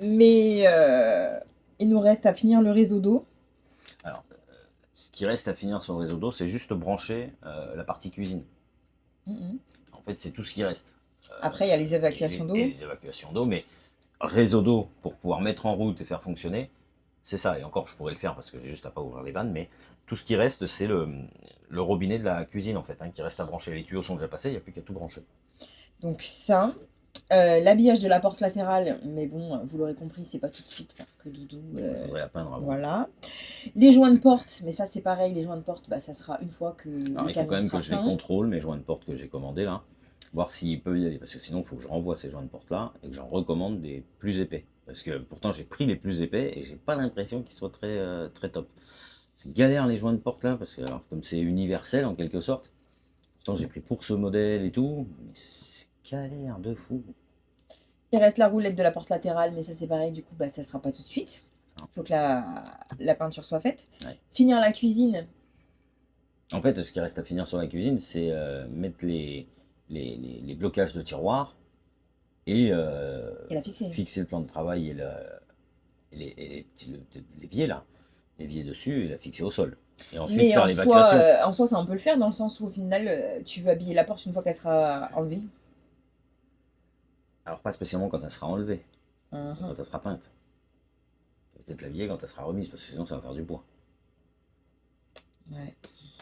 Mais il nous reste à finir le réseau d'eau. Alors, ce qui reste à finir sur le réseau d'eau, c'est juste brancher la partie cuisine. En fait, c'est tout ce qui reste. Après, il y a les évacuations d'eau. Et les évacuations d'eau, mais réseau d'eau pour pouvoir mettre en route et faire fonctionner, c'est ça. Et encore, je pourrais le faire parce que j'ai juste à pas ouvrir les vannes, mais tout ce qui reste, c'est le robinet de la cuisine en fait, hein, qui reste à brancher. Les tuyaux sont déjà passés, il n'y a plus qu'à tout brancher. Donc ça, l'habillage de la porte latérale, mais bon, vous l'aurez compris, c'est pas tout de suite parce que Doudou... Je voudrais la peindre avant. Voilà. Les joints de porte, mais ça c'est pareil, les joints de porte, bah, ça sera une fois que Alors, le il faut quand camion même sera que je les plein. contrôle, mes joints de porte que j'ai commandés là, voir s'il peut y aller, parce que sinon il faut que je renvoie ces joints de porte là et que j'en recommande des plus épais. Parce que pourtant j'ai pris les plus épais et j'ai pas l'impression qu'ils soient très top. C'est galère les joints de porte là, parce que alors, comme c'est universel en quelque sorte, pourtant j'ai pris pour ce modèle et tout, mais c'est galère de fou. Il reste la roulette de la porte latérale, mais ça c'est pareil, du coup bah, ça sera pas tout de suite. Il faut que la peinture soit faite. Ouais. Finir la cuisine. En fait, ce qui reste à finir sur la cuisine, c'est mettre les les blocages de tiroirs et Et la fixer. fixer le plan de travail et les petits l'évier là, l'évier dessus et la fixer au sol. Et ensuite Mais faire en l'évacuation. soi, en soi, ça on peut le faire dans le sens où au final, tu veux habiller la porte une fois qu'elle sera enlevée. Alors pas spécialement quand elle sera enlevée, mais Mhm. quand elle sera peinte. Peut-être l'habiller quand elle sera remise, parce que sinon ça va faire du poids. Ouais,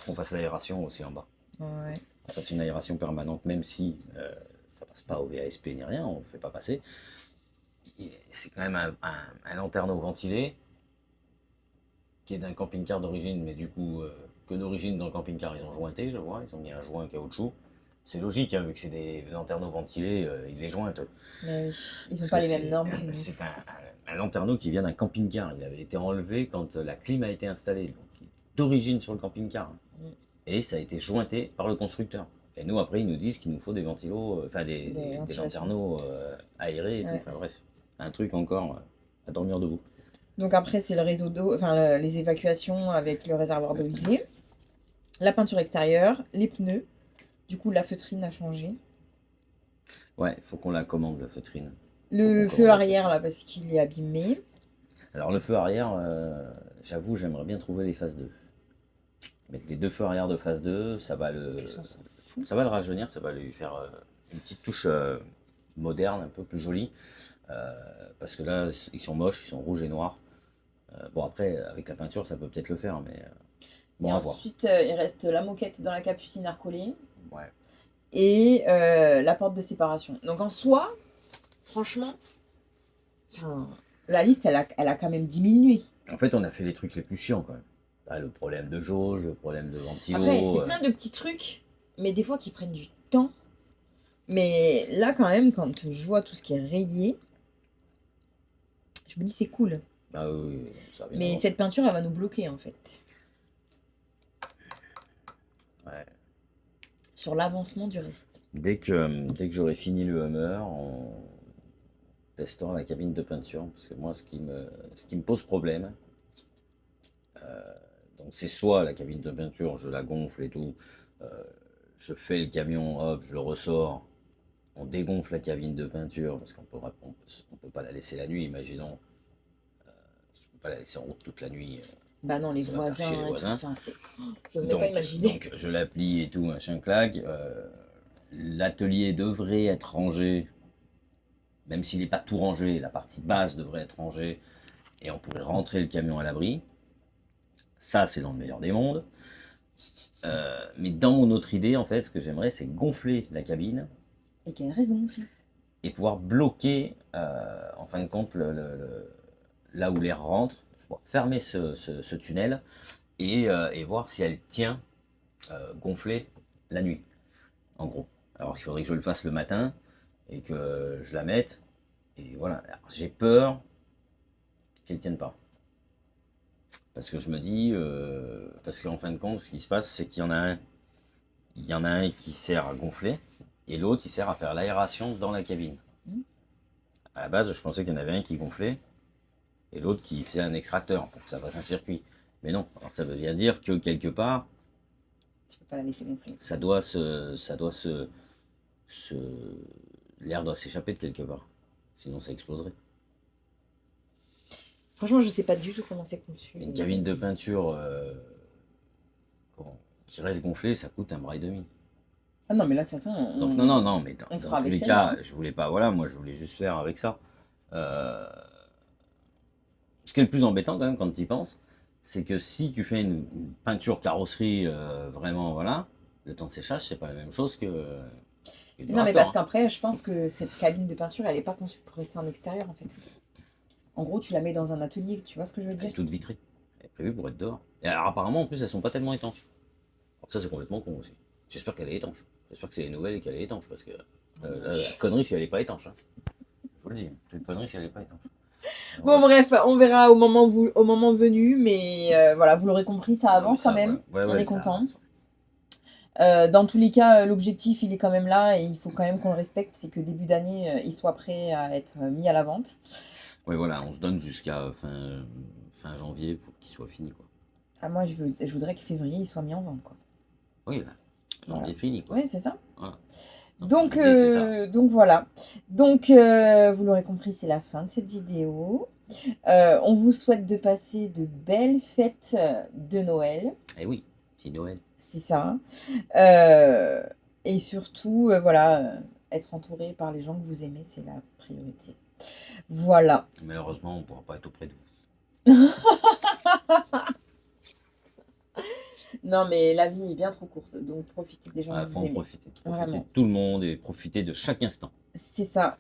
Qu'on fasse l'aération aussi en bas. ouais. On fasse une aération permanente, même si ça passe pas au VASP ni rien, on ne fait pas passer. C'est quand même un lanterneau ventilé qui est d'un camping-car d'origine, mais du coup, que d'origine dans le camping-car, ils ont jointé, je vois, ils ont mis un joint caoutchouc. C'est logique, hein, vu que c'est des lanterneaux ventilés, ils les jointent. Mais oui, ils n'ont Parce pas que les mêmes normes que nous. C'est un lanterneau qui vient d'un camping-car. Il avait été enlevé quand la clim a été installée, donc il est d'origine sur le camping-car. Mm. Et ça a été jointé par le constructeur. Et nous, après, ils nous disent qu'il nous faut des ventilos, enfin des ventilations. lanterneaux aérés et tout. Ouais. Enfin bref, un truc encore à dormir debout. Donc après, c'est le réseau d'eau, enfin les évacuations avec le réservoir d'eau usée, la peinture extérieure, les pneus. Du coup, la feutrine a changé. Ouais, il faut qu'on la commande, la feutrine. Le Faut qu'on feu commande. arrière, là, parce qu'il est abîmé. Alors le feu arrière, j'avoue, j'aimerais bien trouver les phases 2. Mettre les deux feux arrière de phase 2, ça va le rajeunir, ça va lui faire une petite touche moderne, un peu plus jolie. Parce que là, ils sont moches, ils sont rouges et noirs. Bon, après, avec la peinture, ça peut peut-être le faire, mais bon, Et à voir. ensuite, il reste la moquette dans la capucine à recoller Ouais. et la porte de séparation. Donc en soi, franchement, enfin, la liste, elle a quand même diminué. En fait, on a fait les trucs les plus chiants quand même. Ah, le problème de jauge, le problème de ventilo. Après, c'est plein de petits trucs, mais des fois qui prennent du temps. Mais là, quand même, quand je vois tout ce qui est rayé, je me dis c'est cool. Ah oui, ça va bien Mais avancer. cette peinture, elle va nous bloquer en fait Ouais. sur l'avancement du reste. Dès que j'aurai fini le Hummer, on testera la cabine de peinture. Parce que moi, ce qui me pose problème, donc c'est soit la cabine de peinture, je la gonfle et tout, je fais le camion, hop, je le ressors, on dégonfle la cabine de peinture, parce qu'on peut pas la laisser la nuit, imaginons. Je peux pas la laisser en route toute la nuit. Bah non, les Ça va faire chier les voisins et tout, voisins. enfin, j'oserais pas imaginer. Donc je la plie et tout, machin claque. L'atelier devrait être rangé, même s'il n'est pas tout rangé, la partie basse devrait être rangée, et on pourrait rentrer le camion à l'abri. Ça, c'est dans le meilleur des mondes. Mais dans mon autre idée, en fait, ce que j'aimerais, c'est gonfler la cabine Et qu'elle reste gonflée. et pouvoir bloquer, en fin de compte, là où l'air rentre, pouvoir fermer ce tunnel et voir si elle tient gonflée la nuit, en gros. Alors qu'il faudrait que je le fasse le matin et que je la mette. Et voilà. Alors, j'ai peur qu'elle ne tienne pas. Parce que je me dis, parce qu'en fin de compte, ce qui se passe, c'est qu'il y en a un qui sert à gonfler et l'autre, il sert à faire l'aération dans la cabine. À la base, je pensais qu'il y en avait un qui gonflait et l'autre qui faisait un extracteur pour que ça fasse un circuit. Mais non, alors ça veut bien dire que quelque part, Tu peux pas la laisser gonfler. l'air doit s'échapper de quelque part. Sinon, ça exploserait. Franchement, je sais pas du tout comment c'est conçu. Une cabine de peinture qui reste gonflée, ça coûte un bras et demi. Ah non, mais là, de toute façon, Donc non, mais on dans fera tous avec les celle-là, cas, je voulais pas, voilà, moi je voulais juste faire avec ça. Ce qui est le plus embêtant quand même quand tu y penses, c'est que si tu fais une peinture carrosserie vraiment, voilà, le temps de séchage, c'est pas la même chose que du Non, mais raccord, parce hein. qu'après, je pense que cette cabine de peinture, elle est pas conçue pour rester en extérieur, en fait. En gros, tu la mets dans un atelier, tu vois ce que je veux Elle est dire? toute vitrée. Elle est prévue pour être dehors. Et alors apparemment, en plus, elles sont pas tellement étanches. Alors ça, c'est complètement con aussi. J'espère qu'elle est étanche. J'espère que c'est les nouvelles et qu'elle est étanche, parce que la connerie si elle est pas étanche, hein. Je vous le dis, c'est une connerie si elle est pas étanche. Bon, bref, on verra au moment venu, mais voilà, vous l'aurez compris, ça avance quand même. Ouais, on est ça content. avance. Dans tous les cas, l'objectif, il est quand même là et il faut quand même qu'on le respecte, c'est que début d'année, il soit prêt à être mis à la vente. Ouais, voilà, on se donne jusqu'à fin janvier pour qu'il soit fini, quoi. Ah, moi, je voudrais que février, il soit mis en vente, quoi. Oui, là, janvier Voilà. fini, quoi. Oui, c'est ça. Voilà. Donc, l'idée, c'est ça. donc voilà. Donc, vous l'aurez compris, c'est la fin de cette vidéo. On vous souhaite de passer de belles fêtes de Noël. Eh oui, c'est Noël. C'est ça. Et surtout, voilà, être entouré par les gens que vous aimez, c'est la priorité. Voilà. Malheureusement, on ne pourra pas être auprès de vous. Non, mais la vie est bien trop courte, donc profitez des gens Il que faut vous en aimez. profiter. Profiter Vraiment. de tout le monde et profiter de chaque instant. C'est ça.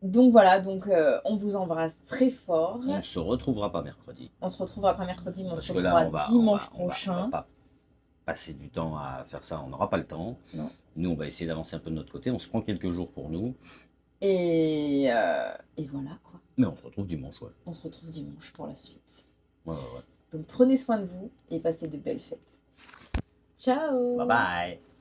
Donc voilà, donc on vous embrasse très fort. On ne se retrouvera pas mercredi. On se retrouvera pas mercredi, mais on Parce se que là, retrouvera dimanche prochain. on va pas passer du temps à faire ça. On n'aura pas le temps. Non. Nous, on va essayer d'avancer un peu de notre côté. On se prend quelques jours pour nous. Et voilà quoi. Mais on se retrouve dimanche, ouais. On se retrouve dimanche pour la suite. Ouais. Donc prenez soin de vous et passez de belles fêtes. Ciao. Bye bye.